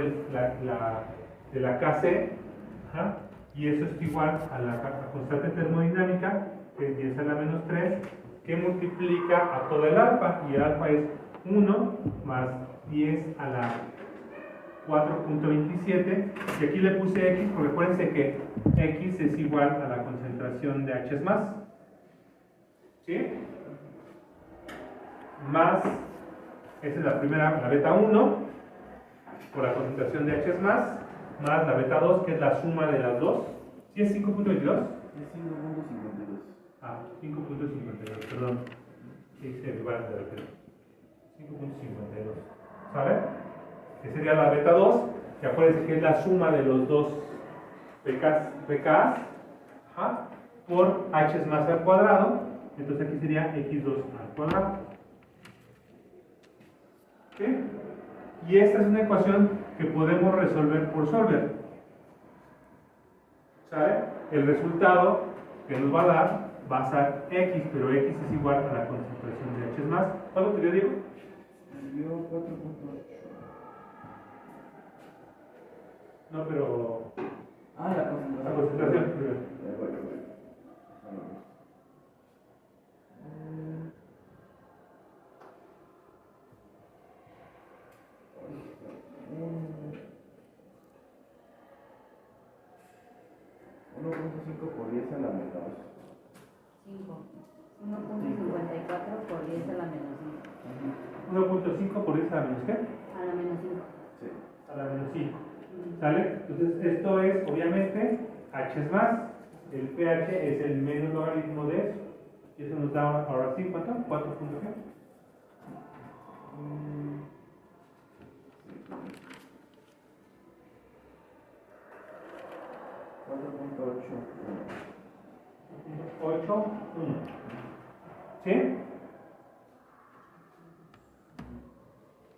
S1: de la KC, y eso es igual a la constante termodinámica, que es 10 a la menos 3, que multiplica a todo el alfa, y el alfa es 1 más 10 a la 4.27, y aquí le puse X, porque acuérdense que X es igual a la concentración de H más. ¿Sí? más, esa es la primera, la beta 1, por la concentración de H más la beta 2, que es la suma de las dos. ¿Sí es 5.22?
S2: Es 5.52.
S1: Ah, 5.52, perdón. Sí, se igual de repente. 5.52. ¿Sale? Que sería la beta 2, que acuérdense que es la suma de los dos pKs, ajá, por H más al cuadrado. Entonces aquí sería x2 al cuadrado. ¿Ok? Y esta es una ecuación que podemos resolver por solver. ¿Sale? El resultado que nos va a dar va a ser x, pero x es igual a la concentración de H más. ¿Cuánto te dio, Diego?
S2: Dio 4.8.
S1: No, pero
S2: Ah, la concentración.
S1: la concentración.
S2: Bueno. ¿1.5 por 10 a la menos
S3: 5. 1.54 por 10 a la menos 5.
S1: 1.5 por 10 a la menos ¿qué?
S3: A la menos 5.
S2: Sí.
S1: A la menos 5. ¿Sale? Entonces esto es obviamente H es más, el pH es el menos logaritmo de eso. Y eso nos da ahora sí, ¿cuánto? 4 puntos qué? 8, 1. ¿Sí?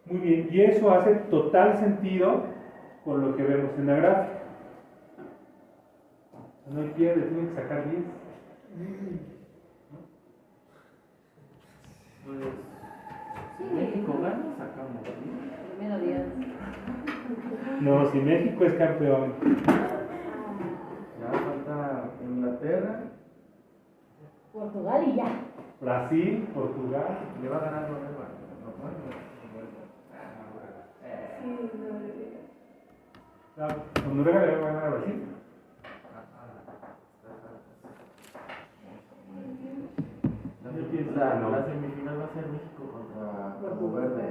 S1: Muy bien, y eso hace total sentido con lo que vemos en la gráfica. No hay pierde, tienen que sacar 10.
S2: Pues, si México gana, sacamos 10.
S3: Primero 10.
S1: No, si México es campeón.
S2: Ya falta Inglaterra.
S3: Portugal y ya.
S1: Brasil, Portugal.
S2: Le va a ganar Noruega.
S1: ¿Con Noruega le va a ganar a Brasil?
S2: La semifinal va a ser México contra Cabo Verde.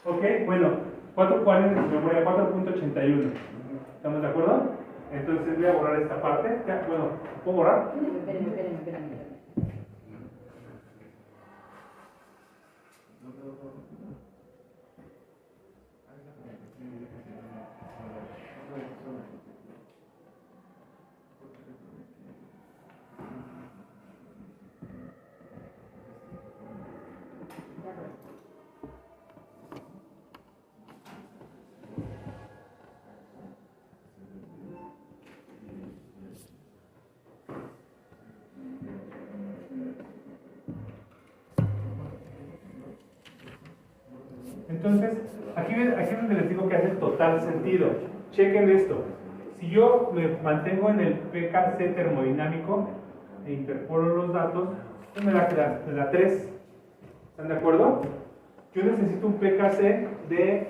S1: Ok, bueno, 4.40 en su memoria, 4.81. ¿Estamos de acuerdo? Entonces voy a borrar esta parte. Ya, bueno, ¿puedo borrar?
S3: Espérenme.
S1: Entonces, aquí es donde les digo que hace total sentido. Chequen esto. Si yo me mantengo en el pKc termodinámico e interpolo los datos, pues me da 3. ¿Están de acuerdo? Yo necesito un pKc de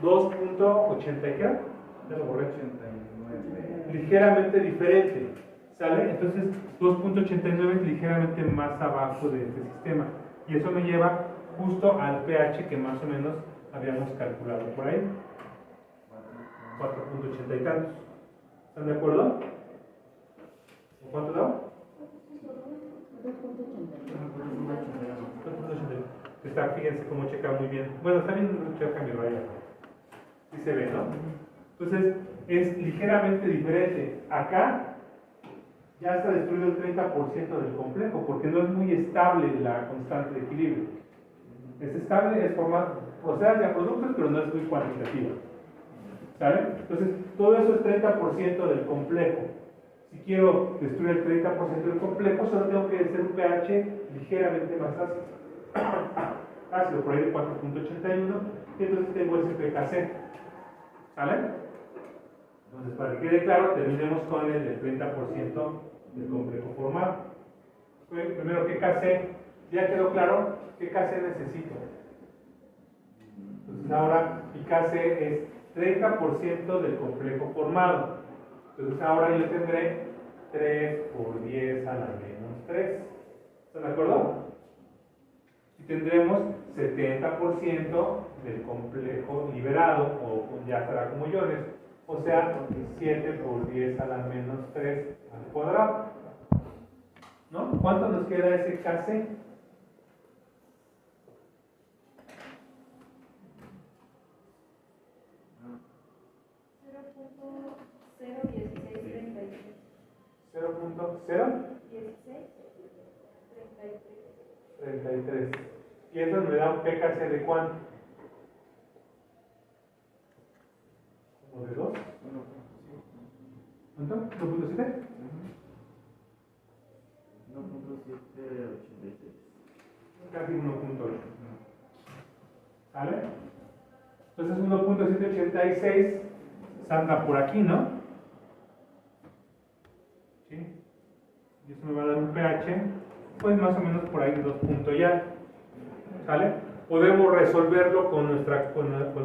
S1: 2.80, ¿qué era? Ya lo borré.
S2: 89.
S1: Ligeramente diferente. ¿Sale? Entonces, 2.89 es ligeramente más abajo de este sistema. Y eso me lleva justo al pH que más o menos habíamos calculado por ahí. 4.80 y tantos. ¿Están de acuerdo? ¿Cuánto da? 4.81. Está, fíjense cómo checa muy bien. Bueno, está bien, checa mi raya. Sí se ve, ¿no? Entonces, es ligeramente diferente. Acá ya está destruido el 30% del complejo, porque no es muy estable la constante de equilibrio. Es estable, es procede hacia productos, pero no es muy cuantitativa. ¿Sale? Entonces, todo eso es 30% del complejo. Si quiero destruir el 30% del complejo, solo tengo que hacer un pH ligeramente más ácido, por ahí de 4.81, y entonces tengo ese pKc. ¿Sale? Entonces, para que quede claro, terminemos con el del 30% del complejo formado. Primero, ¿qué Kc? Ya quedó claro qué Kc necesito. Entonces, ahora mi Kc es 30% del complejo formado. Entonces, ahora yo tendré 3 por 10 a la menos 3. ¿Están de acuerdo? Y tendremos 70% del complejo liberado, o ya será como iones, o sea, 7 por 10 a la menos 3 al cuadrado. ¿No? ¿Cuánto nos queda ese KC? $0.01633. Y eso me da un PKC de ¿cuánto? ¿Como de 2? ¿Cuánto? ¿1.7?
S2: 1.786.
S1: Casi 1.8. ¿Sale? Entonces 1.786 salga por aquí, ¿no? ¿Sí? Y eso me va a dar un pH, pues más o menos por ahí de 2 puntos ya. ¿Sale? Podemos resolverlo con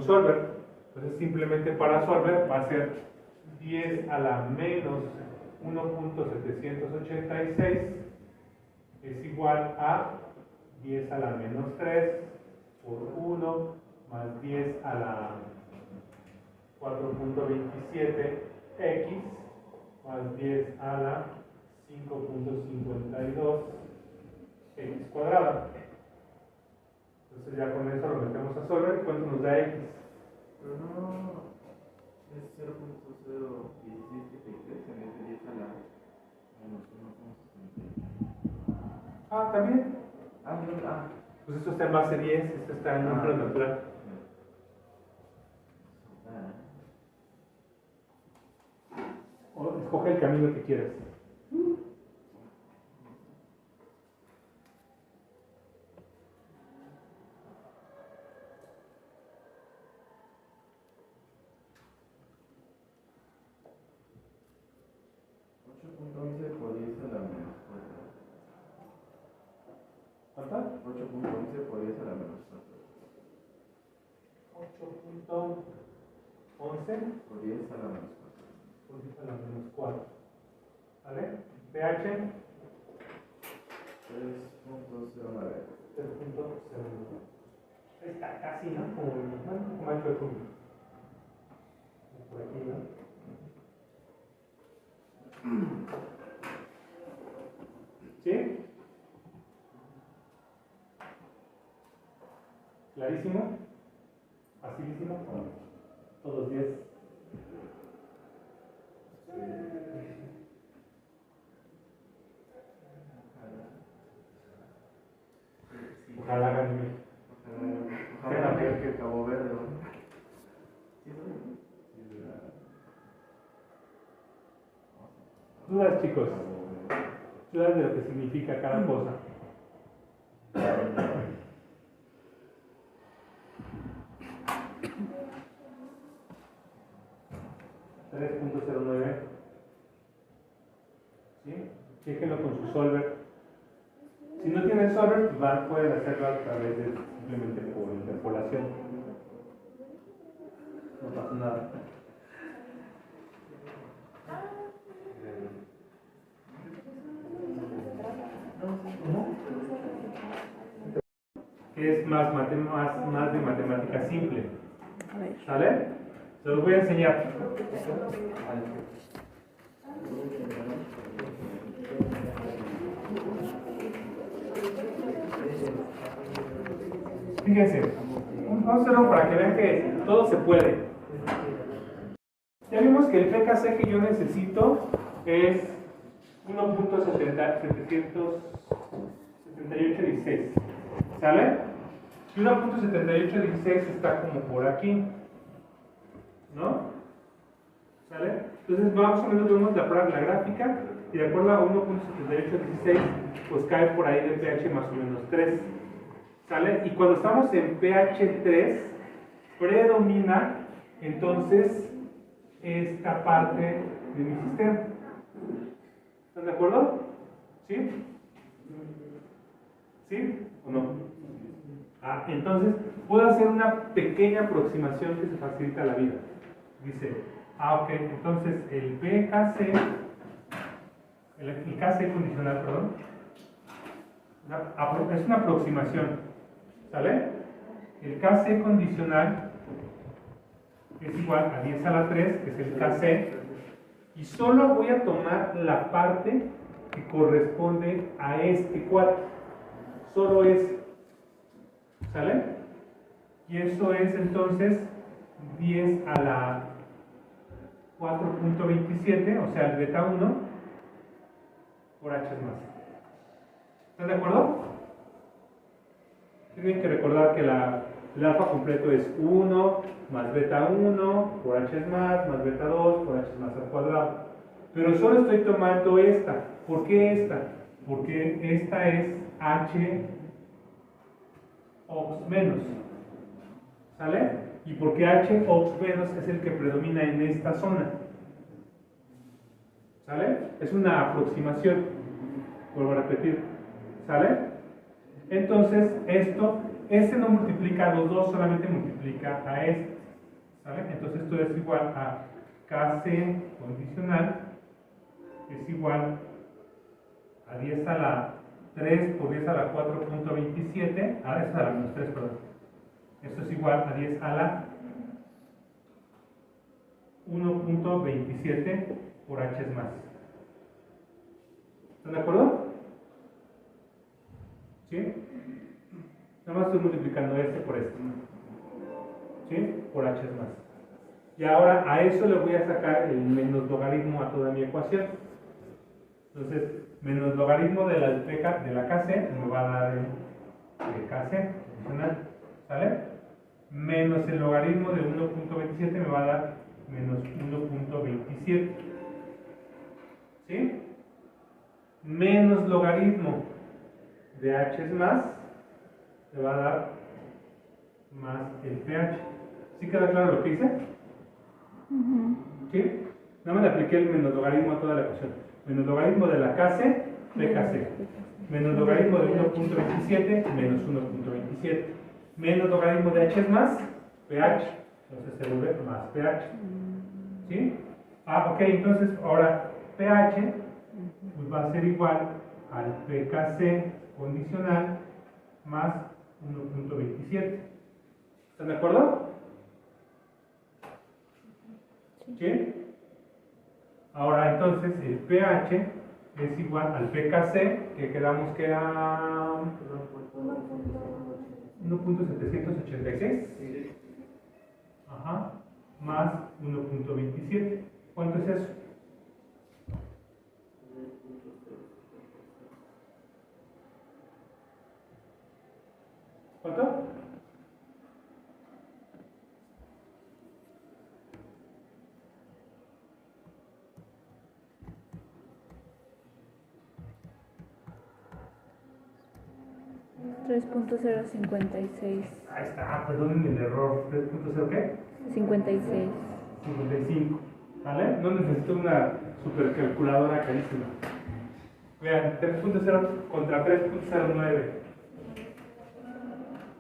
S1: solver. Entonces simplemente para solver va a ser 10 a la menos 1.786 es igual a 10 a la menos 3 por 1 más 10 a la 4.27x más 10 a la 5.52 x cuadrada. Entonces ya con eso lo metemos a solver. ¿Cuánto nos da x?
S2: Pero no es 0.01673 en vez de 10 a la menos 1.70.
S1: Ah, también.
S2: Ah.
S1: Pues esto está en base 10, esto está en número natural. O escoge el camino que quieras.
S2: Por 10 a la menos 4.
S1: ¿Cuánto?
S2: 8.11 por 10 a la menos 4.
S1: 8.11
S2: Por 10 a la menos 4.
S1: por 10 a la menos 4. ¿Vale? pH
S2: 3.09.
S1: 3.09. Está casi, ¿no? Como macho de cumbia. Por aquí, ¿no? ¿Sí? ¿Clarísimo? ¿Facilísimo? Todos 10. Ojalá gane.
S2: Ojalá peor que Cabo Verde, ¿no?
S1: Dudas, chicos. Dudas de lo que significa cada cosa. 3.09. ¿Sí? Chéquenlo con su solver. Si no tienen solver, pueden hacerlo a través de simplemente por interpolación. No pasa nada. Que es más de matemática simple. ¿Sale? Se los voy a enseñar. Fíjense, vamos a hacerlo para que vean que todo se puede. Ya vimos que el PKC que yo necesito es 1.77816. ¿Sale? Y 1.7816 está como por aquí. ¿No? ¿Sale? Entonces más o menos vemos la gráfica y de acuerdo a 1.7816 pues cae por ahí de pH más o menos 3. ¿Sale? Y cuando estamos en pH 3 predomina entonces esta parte de mi sistema. ¿Están de acuerdo? ¿Sí? ¿Sí o no? Entonces puedo hacer una pequeña aproximación que se facilita la vida. Dice, ok, entonces el PKC el KC condicional, perdón, es una aproximación, ¿sale? El KC condicional es igual a 10 a la 3, que es el KC, y solo voy a tomar la parte que corresponde a este cuadro, solo es, ¿sale? Y eso es entonces 10 a la 4.27, o sea, el beta 1 por H más. ¿Están de acuerdo? Tienen que recordar que el alfa completo es 1 más beta 1 por H más beta 2 por H más al cuadrado. Pero solo estoy tomando esta. ¿Por qué esta? Porque esta es H ox menos. ¿Sale? Y porque H ox menos es el que predomina en esta zona. ¿Sale? Es una aproximación. Vuelvo a repetir. ¿Sale? Entonces, este no multiplica a los dos, solamente multiplica a este. ¿Sale? Entonces, esto es igual a KC condicional, es igual a 10 a la 3 por 10 a la 4.27, a 10 a la menos 3, perdón. Esto es igual a 10 a la 1.27 por H más. ¿Están de acuerdo? ¿Sí? Nada más estoy multiplicando este por este. ¿Sí? Por H más. Y ahora a eso le voy a sacar el menos logaritmo a toda mi ecuación. Entonces, menos logaritmo de la KC me va a dar el KC, ¿sale? Menos el logaritmo de 1.27 me va a dar menos 1.27. ¿Sí? Menos logaritmo de H más me va a dar más el pH. ¿Sí queda claro lo que hice? ¿Sí? Nada más le apliqué el menos logaritmo a toda la ecuación. Menos logaritmo de la KC, PKC. Menos logaritmo de 1.27, menos 1.27. Menos logaritmo de H más, pH. Entonces se vuelve más pH. ¿Sí? Ok, entonces ahora pH pues va a ser igual al PKC condicional más 1.27. ¿Están de acuerdo? ¿Sí? Ahora entonces el pH es igual al PKC, que quedamos que era 1.786. Ajá, más 1.27. ¿Cuánto es eso? ¿Cuánto?
S4: $3.056.
S1: Ahí está, perdonen el error. ¿3.0 qué?
S4: 56.
S1: 55. ¿Vale? No necesito una supercalculadora carísima. Vean, 3.0 contra 3.09.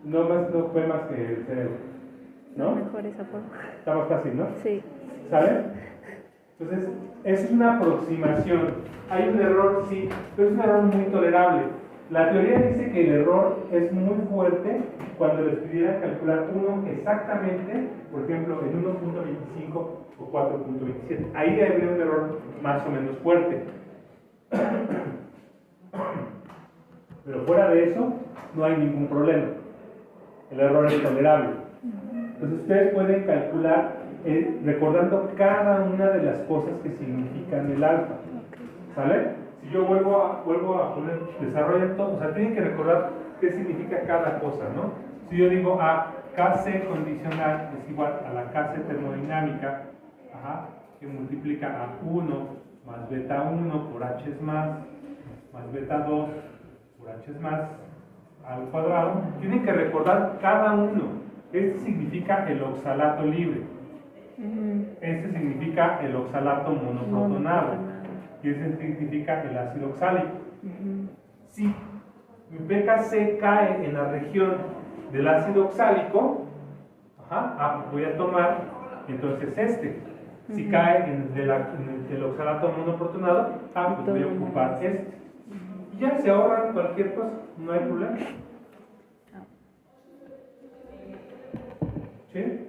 S1: No fue más que el cerebro. ¿No?
S4: Mejor esa forma.
S1: Está más fácil, ¿no?
S4: Sí.
S1: ¿Sale? Entonces, eso es una aproximación. Hay un error, sí, pero es un error muy tolerable. La teoría dice que el error es muy fuerte cuando les pidieran calcular uno exactamente, por ejemplo, en 1.25 o 4.27. Ahí habría un error más o menos fuerte. Pero fuera de eso, no hay ningún problema. El error es tolerable. Entonces ustedes pueden calcular recordando cada una de las cosas que significan el alfa. ¿Sale? Si yo vuelvo a poner, desarrollar todo, o sea, tienen que recordar qué significa cada cosa, ¿no? Si yo digo KC condicional es igual a la KC termodinámica, que multiplica a 1 más beta 1 por H más beta 2 por H más al cuadrado, tienen que recordar cada uno. Este significa el oxalato libre. Este significa el oxalato monoprotonado. Y ese significa el ácido oxálico. Si mi PKC cae en la región del ácido oxálico, voy a tomar entonces este. Si
S4: Ujú.
S1: cae en el oxalato monoprotonado, pues voy a ocupar este. Y ya se ahorran cualquier cosa, no hay problema. ¿Sí?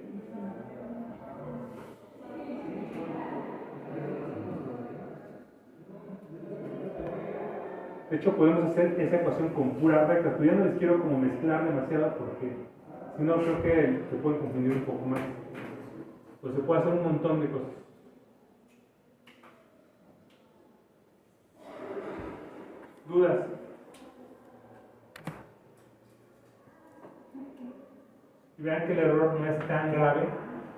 S1: De hecho, podemos hacer esa ecuación con pura recta. Pero ya no les quiero como mezclar demasiado porque si no creo que se pueden confundir un poco más. Pues se puede hacer un montón de cosas. ¿Dudas? Y vean que el error no es tan grave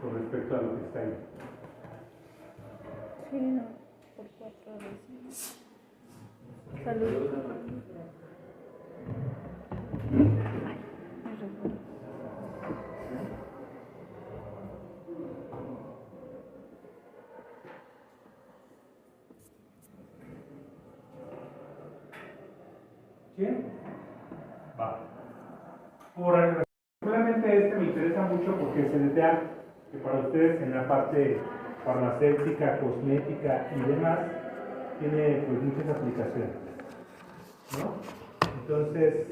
S1: con respecto a lo que está ahí.
S4: Sí, no, por 4 veces. Salud. Ay, me recuerdo.
S1: ¿Sí? Va. Por Realmente este me interesa mucho porque es el DTA, que para ustedes en la parte farmacéutica, cosmética y demás, tiene pues muchas aplicaciones, ¿no? Entonces,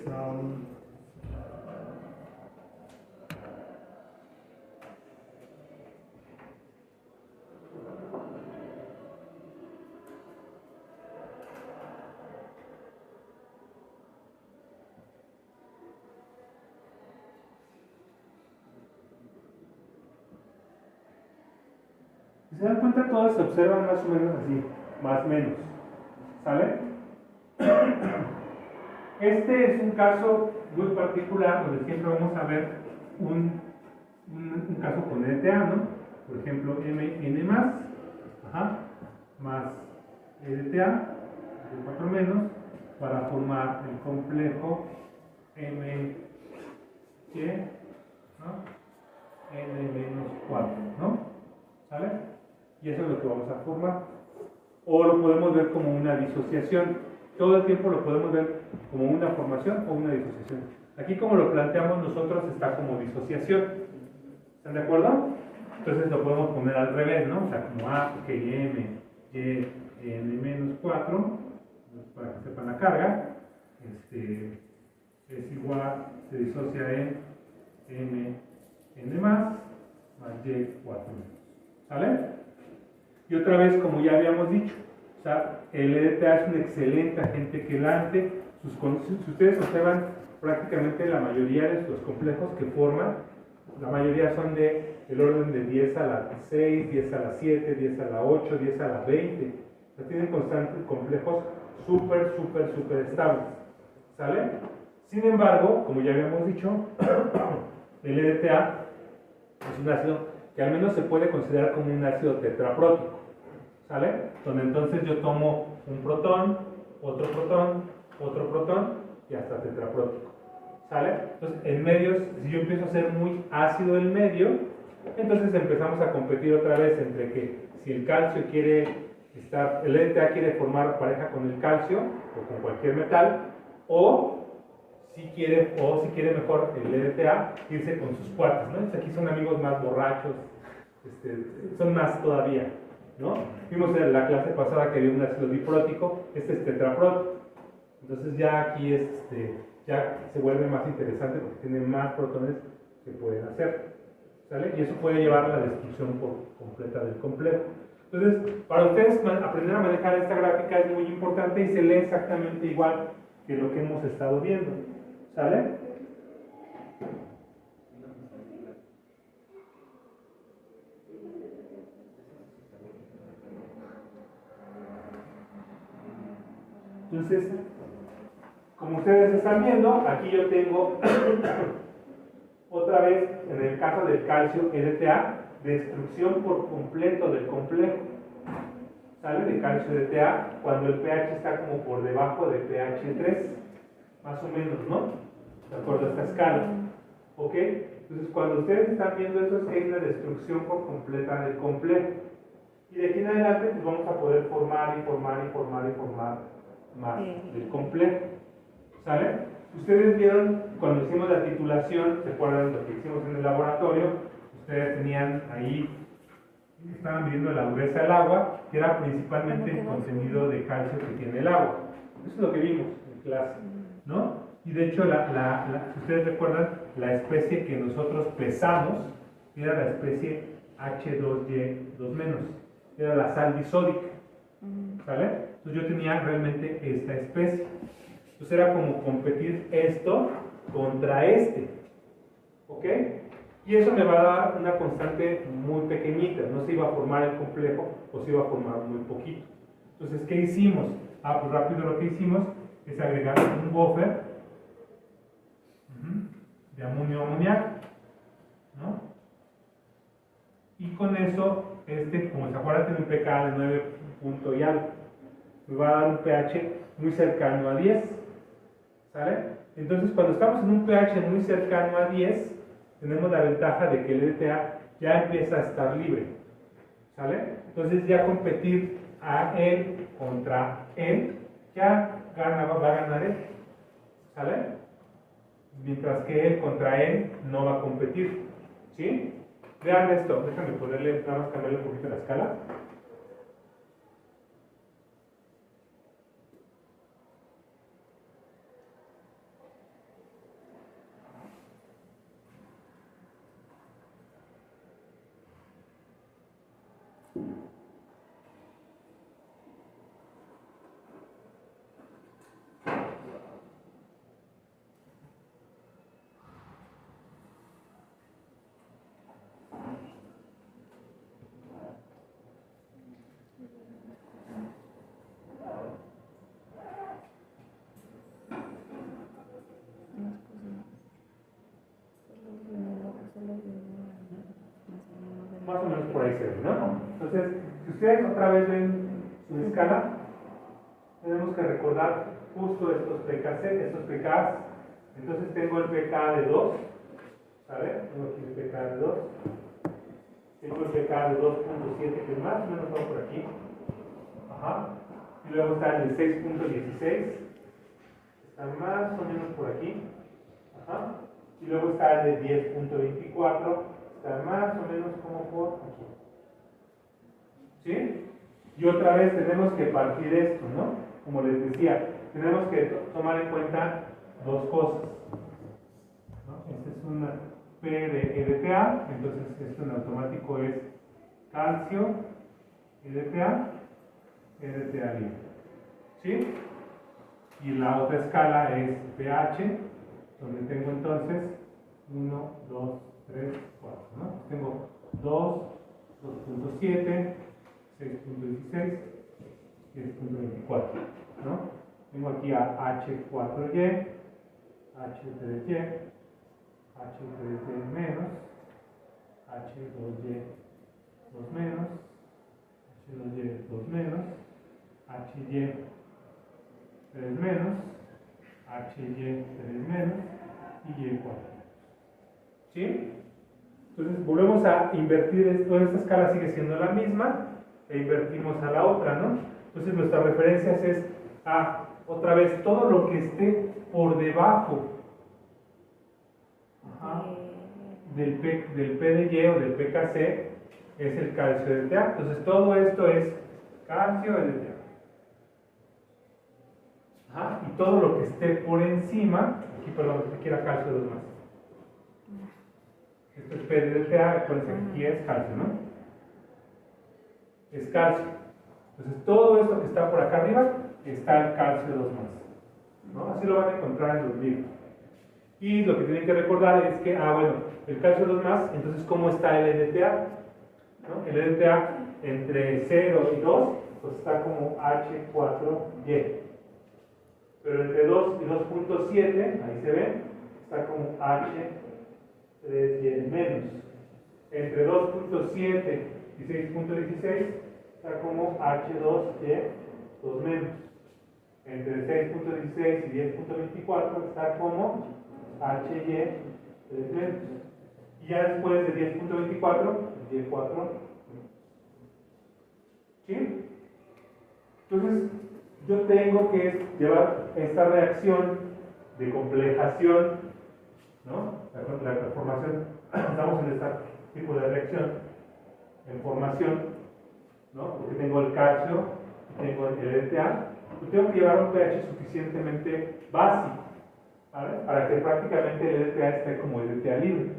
S1: si se dan cuenta, todas se observan más o menos así, más o menos, ¿sale? Este es un caso muy particular donde siempre vamos a ver un caso con ETA, ¿no? Por ejemplo, MN más, más EDTA, 4 menos, para formar el complejo MY, ¿no? N menos 4, ¿no? ¿Sale? Y eso es lo que vamos a formar. O lo podemos ver como una disociación. Todo el tiempo lo podemos ver como una formación o una disociación. Aquí como lo planteamos nosotros está como disociación. ¿Están de acuerdo? Entonces lo podemos poner al revés, ¿no? O sea, como A, que M, Y, N menos 4, para que sepan la carga, es igual, se disocia en M, N más Y 4 menos. ¿Sale? Y otra vez, como ya habíamos dicho, o sea, el EDTA es un excelente agente quelante. Si ustedes observan, prácticamente la mayoría de los complejos que forman, la mayoría son del orden de 10 a la 6, 10 a la 7, 10 a la 8, 10 a la 20. O sea, tienen constantes complejos súper estables. ¿Sale? Sin embargo, como ya habíamos dicho, el EDTA es un ácido que al menos se puede considerar como un ácido tetraprótico. ¿Sale? Donde entonces yo tomo un protón, otro protón y hasta tetraprótico. ¿Sale? Entonces, en medios, si yo empiezo a ser muy ácido el medio, entonces empezamos a competir otra vez entre que si el calcio quiere estar, el EDTA quiere formar pareja con el calcio o con cualquier metal, o si quiere mejor el EDTA irse con sus cuates, ¿no? Entonces, aquí son amigos más borrachos, son más todavía, ¿no? Vimos en la clase pasada que había un ácido diprótico, este es tetraprótico. Entonces ya aquí ya se vuelve más interesante porque tiene más protones que pueden hacer, ¿sale? Y eso puede llevar a la destrucción completa del complejo. Entonces, para ustedes aprender a manejar esta gráfica es muy importante y se lee exactamente igual que lo que hemos estado viendo, ¿sale? Entonces, como ustedes están viendo, aquí yo tengo otra vez, en el caso del calcio EDTA, destrucción por completo del complejo. ¿Sale? De calcio EDTA, cuando el pH está como por debajo de pH 3, más o menos, ¿no? De acuerdo a esta escala. ¿Ok? Entonces, cuando ustedes están viendo eso, es que hay una destrucción por completa del complejo. Y de aquí en adelante, pues vamos a poder formar más del complejo. ¿Sale? Ustedes vieron cuando hicimos la titulación, ¿se acuerdan de lo que hicimos en el laboratorio? Ustedes tenían ahí estaban midiendo la dureza del agua, que era principalmente el contenido de calcio que tiene el agua. Eso es lo que vimos en clase, ¿no? Y de hecho, si ustedes recuerdan, la especie que nosotros pesamos era la especie H2Y2-, era la sal disódica, ¿sale? Entonces yo tenía realmente esta especie. Entonces era como competir esto contra este, ¿ok? Y eso me va a dar una constante muy pequeñita, no se iba a formar el complejo o se iba a formar muy poquito. Entonces, ¿qué hicimos? Pues rápido lo que hicimos es agregar un buffer de amonio-amoníaco, ¿no? Y con eso, como se acuerdan, tiene un pKa de 9 punto y algo, me va a dar un pH muy cercano a 10, ¿sale? Entonces, cuando estamos en un pH muy cercano a 10, tenemos la ventaja de que el EDTA ya empieza a estar libre, ¿sale? Entonces ya competir a él contra él, ya va a ganar él, ¿sale? Mientras que él contra él no va a competir, ¿sí? Vean esto, déjame ponerle, nada más cambiarle un poquito la escala. Más o menos por ahí se ve, ¿no? Entonces, si ustedes otra vez ven su escala, tenemos que recordar justo estos PKC, estos PKs. Entonces tengo el pK de 2, ¿sale? Tengo aquí el pK de 2. Tengo el pK de 2.7, que más o menos va por aquí. Ajá. Y luego está el de 6.16. Está más o menos por aquí. Ajá. Y luego está el de 10.24. Está más o menos como por aquí. ¿Sí? Y otra vez tenemos que partir esto, ¿no? Como les decía, tenemos que tomar en cuenta dos cosas, ¿no? Esta es una P de EDTA, entonces esto en automático es calcio, EDTA, EDTA libre. ¿Sí? Y la otra escala es pH, donde tengo entonces 1, 2, 3, 4, ¿no? Tengo 2, 2.7, 6.16, 10.24, ¿no? Tengo aquí a H4Y, H3Y, H3Y menos, H2Y 2 menos, H2Y 2 menos, HY 3 menos, HY 3 menos y Y4. ¿Sí? Entonces volvemos a invertir esto, esta escala sigue siendo la misma e invertimos a la otra, ¿no? Entonces nuestras referencias es a, otra vez, todo lo que esté por debajo del P de Y o del PKC es el calcio EDTA. Entonces todo esto es calcio EDTA. Y todo lo que esté por encima, aquí perdón, aquí era calcio 2 más. Esto es P de EDTA, acuérdense que aquí es calcio, ¿no? Es calcio. Entonces todo esto que está por acá arriba está el calcio 2 más, ¿no? Así lo van a encontrar en los libros. Y lo que tienen que recordar es que, bueno, el calcio 2 más, entonces ¿cómo está el EDTA? ¿No? El EDTA entre 0 y 2, pues está como H4Y. Pero entre 2 y 2.7, ahí se ve, está como H3Y menos. Entre 2.7 y 6.16 está como H2Y 2 menos. Entre 6.16 y 10.24 está como HY 3 menos. Y ya después de 10.24, Y4. ¿Sí? Entonces, yo tengo que llevar esta reacción de complejación, ¿no? La formación, estamos en este tipo de reacción, en formación, ¿no? Porque tengo el calcio, tengo el EDTA, pues tengo que llevar un pH suficientemente básico, ¿vale? Para que prácticamente el EDTA esté como EDTA libre.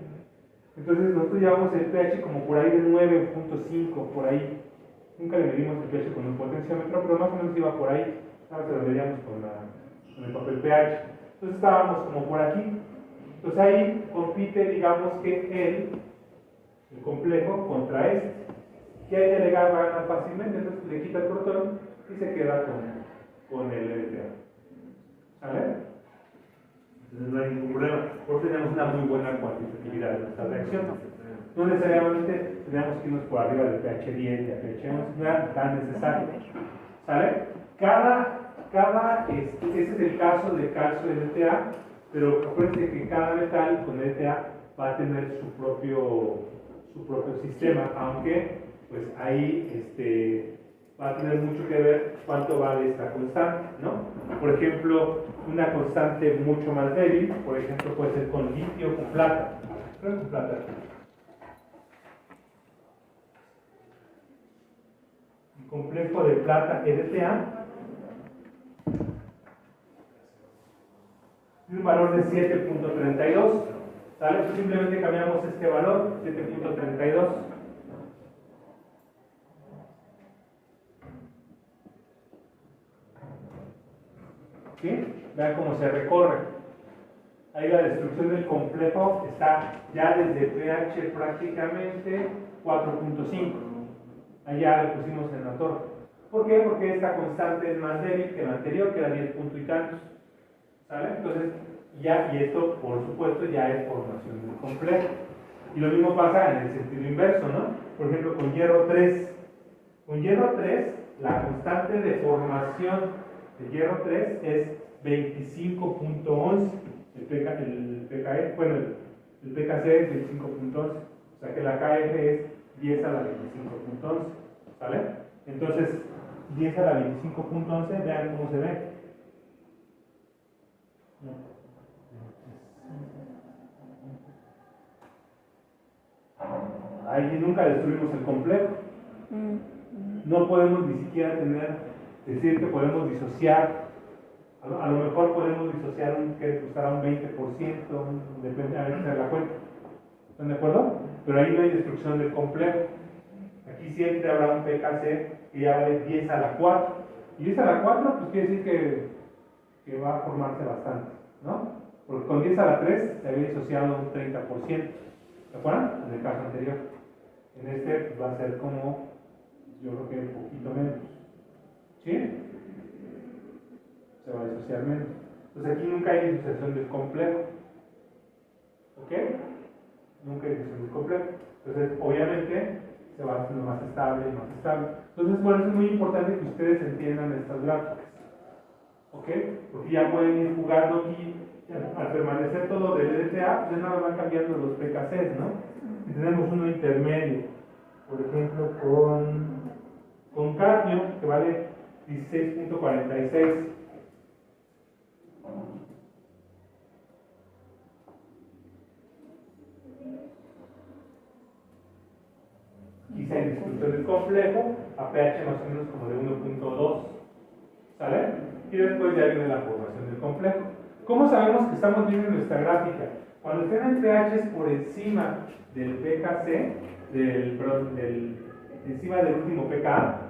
S1: Entonces nosotros llevamos el pH como por ahí de 9.5, por ahí. Nunca le medimos el pH con un potenciómetro, pero más o menos iba por ahí. Ahora se lo medíamos con el papel pH. Entonces estábamos como por aquí. Entonces ahí compite, digamos que el complejo contra este. Y ahí el legal va a ganar fácilmente, entonces le quita el protón y se queda con el EDTA. ¿Sale? Entonces no hay ningún problema. Por eso tenemos una muy buena cuantitatividad de nuestra reacción. No necesariamente tenemos que irnos por arriba del pH 10 y a pH 11, no era tan necesario. ¿Sale? Ese es el caso del calcio EDTA, pero acuérdense que cada metal con EDTA va a tener su propio sistema, aunque pues ahí va a tener mucho que ver cuánto vale esta constante, ¿no? Por ejemplo, una constante mucho más débil, por ejemplo, puede ser con litio o con plata. Creo que con plata. El complejo de plata EDTA tiene un valor de 7.32. ¿Sale? Pues simplemente cambiamos este valor, 7.32. ¿Sí? Vean cómo se recorre. Ahí la destrucción del complejo está ya desde pH prácticamente 4.5. Allá lo pusimos en la torre. ¿Por qué? Porque esta constante es más débil que la anterior, que era 10 puntos y tantos. ¿Sale? Entonces, y esto, por supuesto, ya es formación del complejo. Y lo mismo pasa en el sentido inverso, ¿no? Por ejemplo, con hierro 3. Con hierro 3, la constante de formación de hierro 3 es 25.11. El PKE, bueno, el PKC es 25.11. O sea que la KF es 10 a la 25.11. ¿Sale? Entonces, 10 a la 25.11, vean cómo se ve. Ahí nunca destruimos el complejo. No podemos ni siquiera decir que podemos disociar. A lo mejor podemos disociar que costará un 20%, depende, a ver si se da la cuenta. ¿Están de acuerdo? Pero ahí no hay destrucción del complejo. Aquí siempre habrá un PKC que ya vale 10 a la 4. Y 10 a la 4, pues quiere decir que va a formarse bastante, ¿no? Porque con 10 a la 3 se había disociado un 30%. ¿Se acuerdan? En el caso anterior. En este pues, va a ser como, yo creo que un poquito menos. ¿Sí? Se va a disociar menos. Entonces aquí nunca hay disociación del complejo. ¿Ok? Nunca hay disociación del complejo. Entonces, obviamente, se va haciendo más estable y más estable. Entonces, por eso es muy importante que ustedes entiendan estas gráficas. ¿Ok? Porque ya pueden ir jugando aquí, al permanecer todo del EDTA, pues nada van cambiando los PKCs, ¿no? Si tenemos uno intermedio, por ejemplo, con cadmio, que vale 16.46. Aquí se disfrutó del complejo a pH más o menos como de 1.2. ¿Sale? Y después ya viene la formación del complejo. ¿Cómo sabemos que estamos viendo nuestra gráfica? Cuando estén en pHs por encima del PKC, encima del último pKa,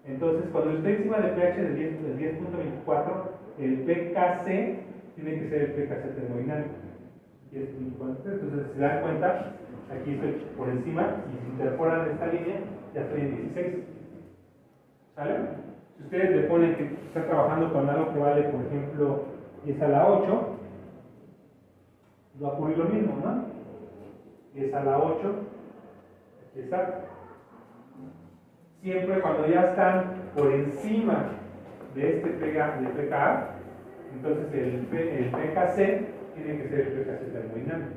S1: entonces cuando esté encima del pH del 10.24, el PKC tiene que ser el PKC termodinámico. 10.24. Entonces, si se dan cuenta, aquí estoy por encima y si interpolan esta línea, ya estoy en 16. ¿Sale? Si ustedes le ponen que están trabajando con algo que vale, por ejemplo, 10 a la 8, va a ocurrir lo mismo, ¿no? 10 a la 8, exacto. Siempre cuando ya están por encima de este pKa, entonces el PKC tiene que ser el PKC termodinámico.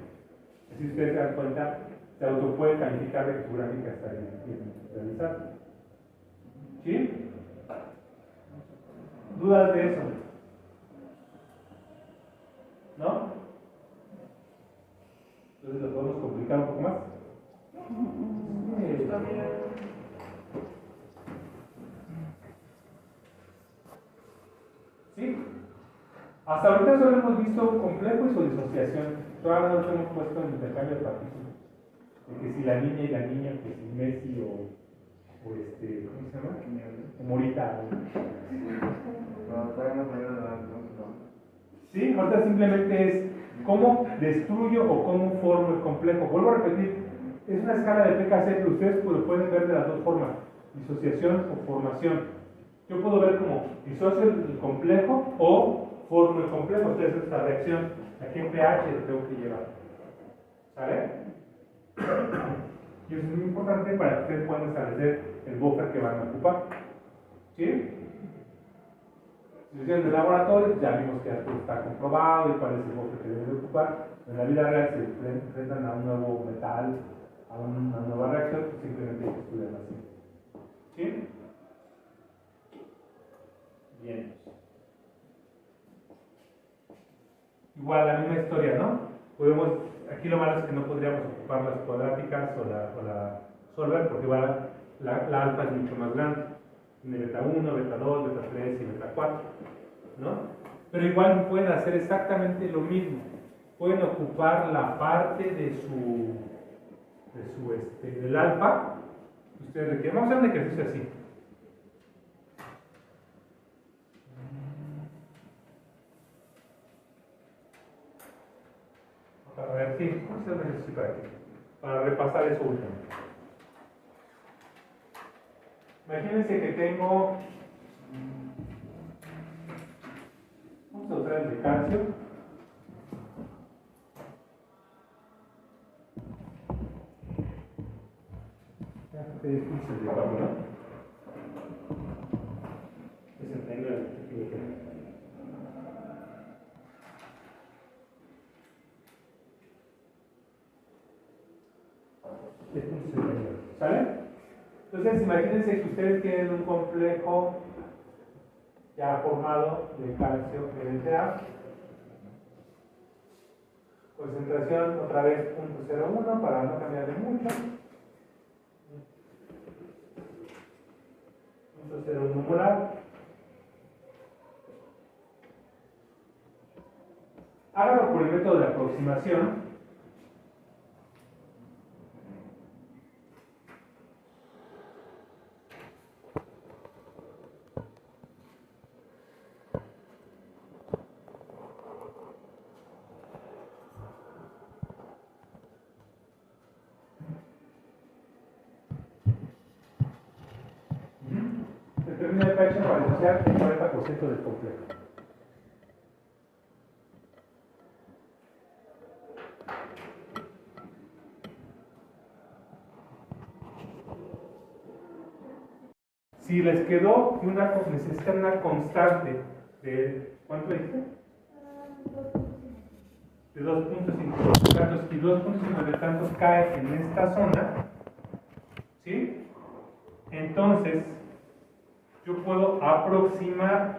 S1: Así ustedes se dan cuenta, se auto puede calificar de que su gráfica está bien realizada. ¿Sí? ¿Dudas de eso? ¿No? Entonces lo podemos complicar un poco más. Hasta ahorita solo hemos visto complejos o disociación. Todavía no nos hemos puesto en intercambio de partículas. De que si la niña y la niña, que si Messi o ¿cómo se llama? O Morita.
S2: No, todavía no salió de la entonces no.
S1: Sí, ahorita simplemente es cómo destruyo o cómo formo el complejo. Vuelvo a repetir, es una escala de PKC, pero ustedes lo pueden ver de las dos formas, disociación o formación. Yo puedo ver como disocio el complejo o formo el complejo. Entonces esta reacción, ¿a qué pH tengo que llevar? ¿Sale? Y eso es muy importante para que ustedes puedan establecer el buffer que van a ocupar. ¿Sí? Si ustedes en el laboratorio, ya vimos que esto está comprobado y cuál es el buffer que deben de ocupar. En la vida real se enfrentan a un nuevo metal, a una nueva reacción, pues simplemente hay que estudiar así. ¿Sí? Bien. Igual, la misma historia, ¿no? Podemos, aquí lo malo es que no podríamos ocupar las cuadráticas o la solver porque la alfa es mucho más grande. Tiene beta 1, beta 2, beta 3 y beta 4, ¿no? Pero igual pueden hacer exactamente lo mismo. Pueden ocupar la parte del alfa. Ustedes requieren. Vamos a hacer un ejercicio así. A ver, sí, vamos a hacer un ejercicio para repasar eso último. Imagínense que tengo. Vamos a usar el de calcio. Este es el de calcio, ¿no? Desentendiendo el equivoqué. ¿Sale? Entonces, imagínense que ustedes tienen un complejo ya formado de calcio NTA. Concentración otra vez 0.01 para no cambiar de mucho. 0.01 molar. Háganlo por el método de aproximación. Determina el pH para disociar el 40% del complejo. Si les quedó necesitan una constante de, ¿cuánto dijiste? De 2.5 tantos, y 2.5 tantos cae en esta zona, ¿sí? Entonces, yo puedo aproximar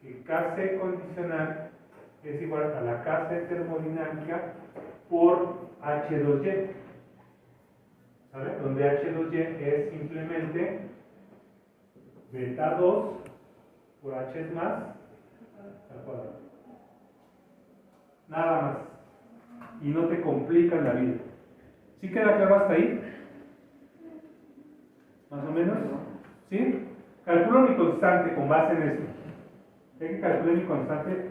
S1: que Kc condicional es igual a la Kc termodinámica por H2Y, ¿sale? Donde H2Y es simplemente beta 2 por H es más al cuadrado. Nada más. Y no te complican la vida. ¿Sí queda claro hasta ahí? ¿Más o menos? ¿Sí? Calculo mi constante con base en esto. Ya que calculé mi constante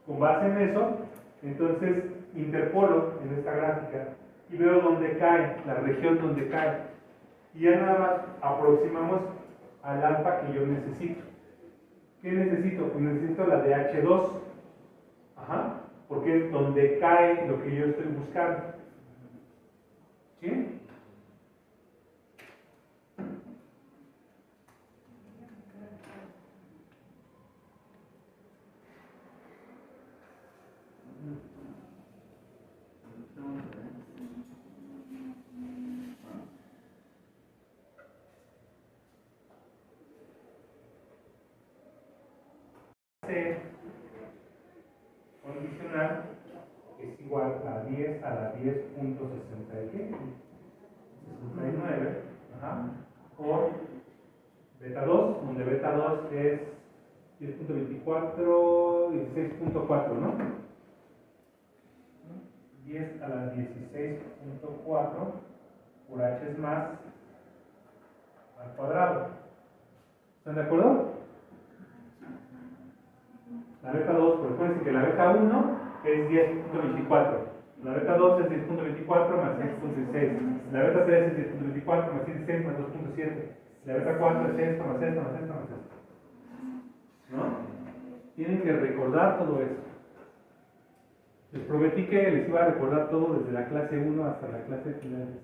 S1: con base en eso, entonces interpolo en esta gráfica y veo dónde cae, la región donde cae. Y ya nada más aproximamos al alfa que yo necesito. ¿Qué necesito? Pues necesito la de H2. Ajá. Porque es donde cae lo que yo estoy buscando. ¿Sí? Condicional es igual a 10 a la 10.69 por beta 2, donde beta 2 es 10.24, 16.4, ¿no? 10 a la 16.4 por h es más al cuadrado. ¿Están de acuerdo? La beta 2, pues recuerden que la beta 1 es 10.24. La beta 2 es 10.24 más 6.16. La beta 3 es 10.24 más 16 más 2.7. La beta 4 es esto más esto más esto más esto. ¿No? Tienen que recordar todo eso. Les prometí que les iba a recordar todo desde la clase 1 hasta la clase final.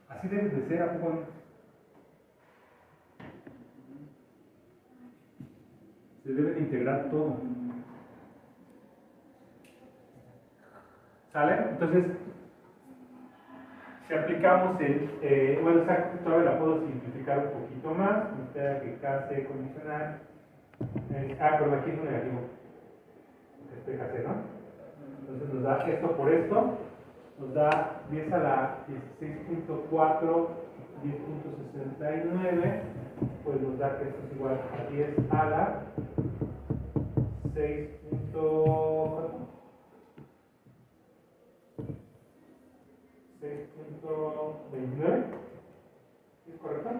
S1: Así debe de ser, ¿a poco no? Se debe de integrar todo. ¿Sale? Entonces, si aplicamos el, bueno, todavía la puedo simplificar un poquito más, me espera que KC condicional, pero aquí es un negativo, este KC, ¿no? Entonces nos da esto por esto, nos da 10 a la 16.4, 10.69, pues nos da que esto es igual a 10 a la 6. 6.29, ¿es correcto?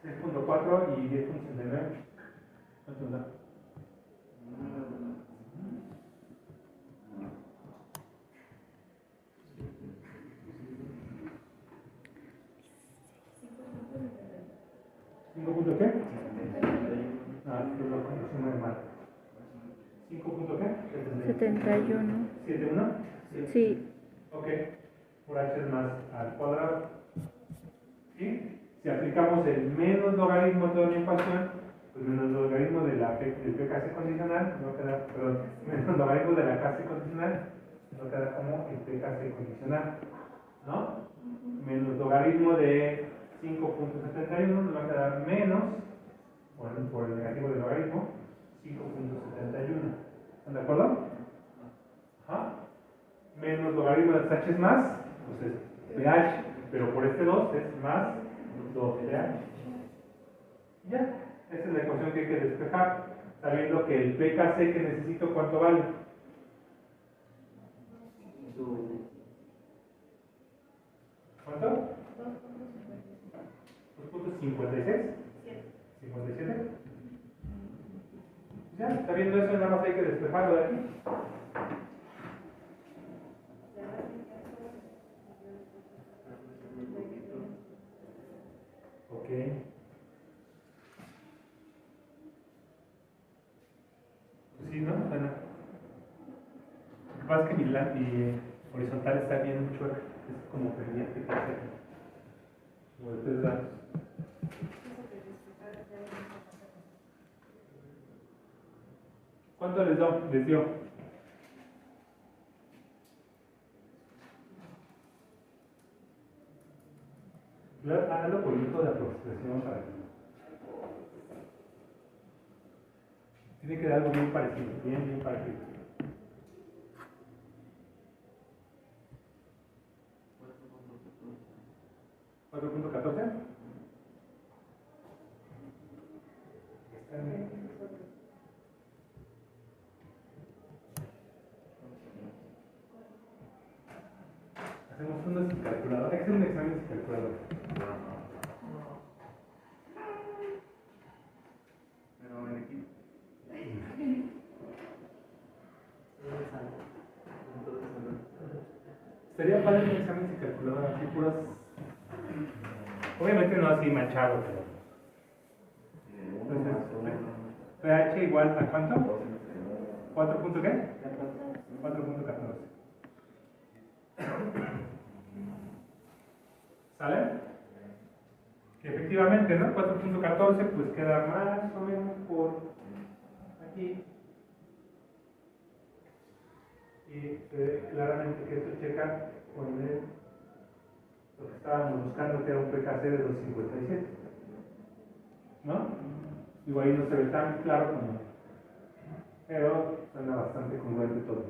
S1: ¿6.4 y 10.69? ¿Cuánto da? ¿5 punto qué? Ah, perdón, es muy mal. ¿5 punto qué?
S4: 71.
S1: ¿71?
S4: Sí.
S1: Ok. Por h es más al cuadrado. ¿Sí? Si aplicamos el menos logaritmo de toda la ecuación, pues menos logaritmo de la del PKC condicional, no queda, perdón, menos logaritmo de la KC condicional, no queda como el PKC condicional, ¿no? Menos logaritmo de 5.71 nos va a quedar menos, por el negativo del logaritmo, 5.71. ¿Están de acuerdo? Ajá. Menos logaritmo de h es más, pues es pH, pero por este 2 es más 2pH. Ya. Esa es la ecuación que hay que despejar, sabiendo que el PKC que necesito, ¿cuánto vale? ¿Cuánto? 2.56. 57. Ya, está viendo eso, nada más hay que despejarlo de aquí. Ok. Sí, ¿no? Bueno. Lo que pasa es que mi horizontal está bien chueca, es como pendiente. Como de 3 grados. ¿Cuánto les dio? Hágalo por método de aproximación para que tiene que dar algo bien parecido, bien parecido. 4.14. Hacemos unos calculadores, hay que hacer un examen de calculadora.
S2: Pero en equipo.
S1: Sería padre un examen de calculadora, así puras. Obviamente no así manchado, pero. Entonces, pH igual a cuánto? 4 punto qué? 4.14. ¿Sale? Efectivamente, ¿no? 4.14 pues queda más o menos por aquí. y se ve claramente que esto checa con lo que estábamos buscando, que era un PKC de 257. ¿No? Igual ahí no se ve tan claro como, pero suena bastante congruente todo.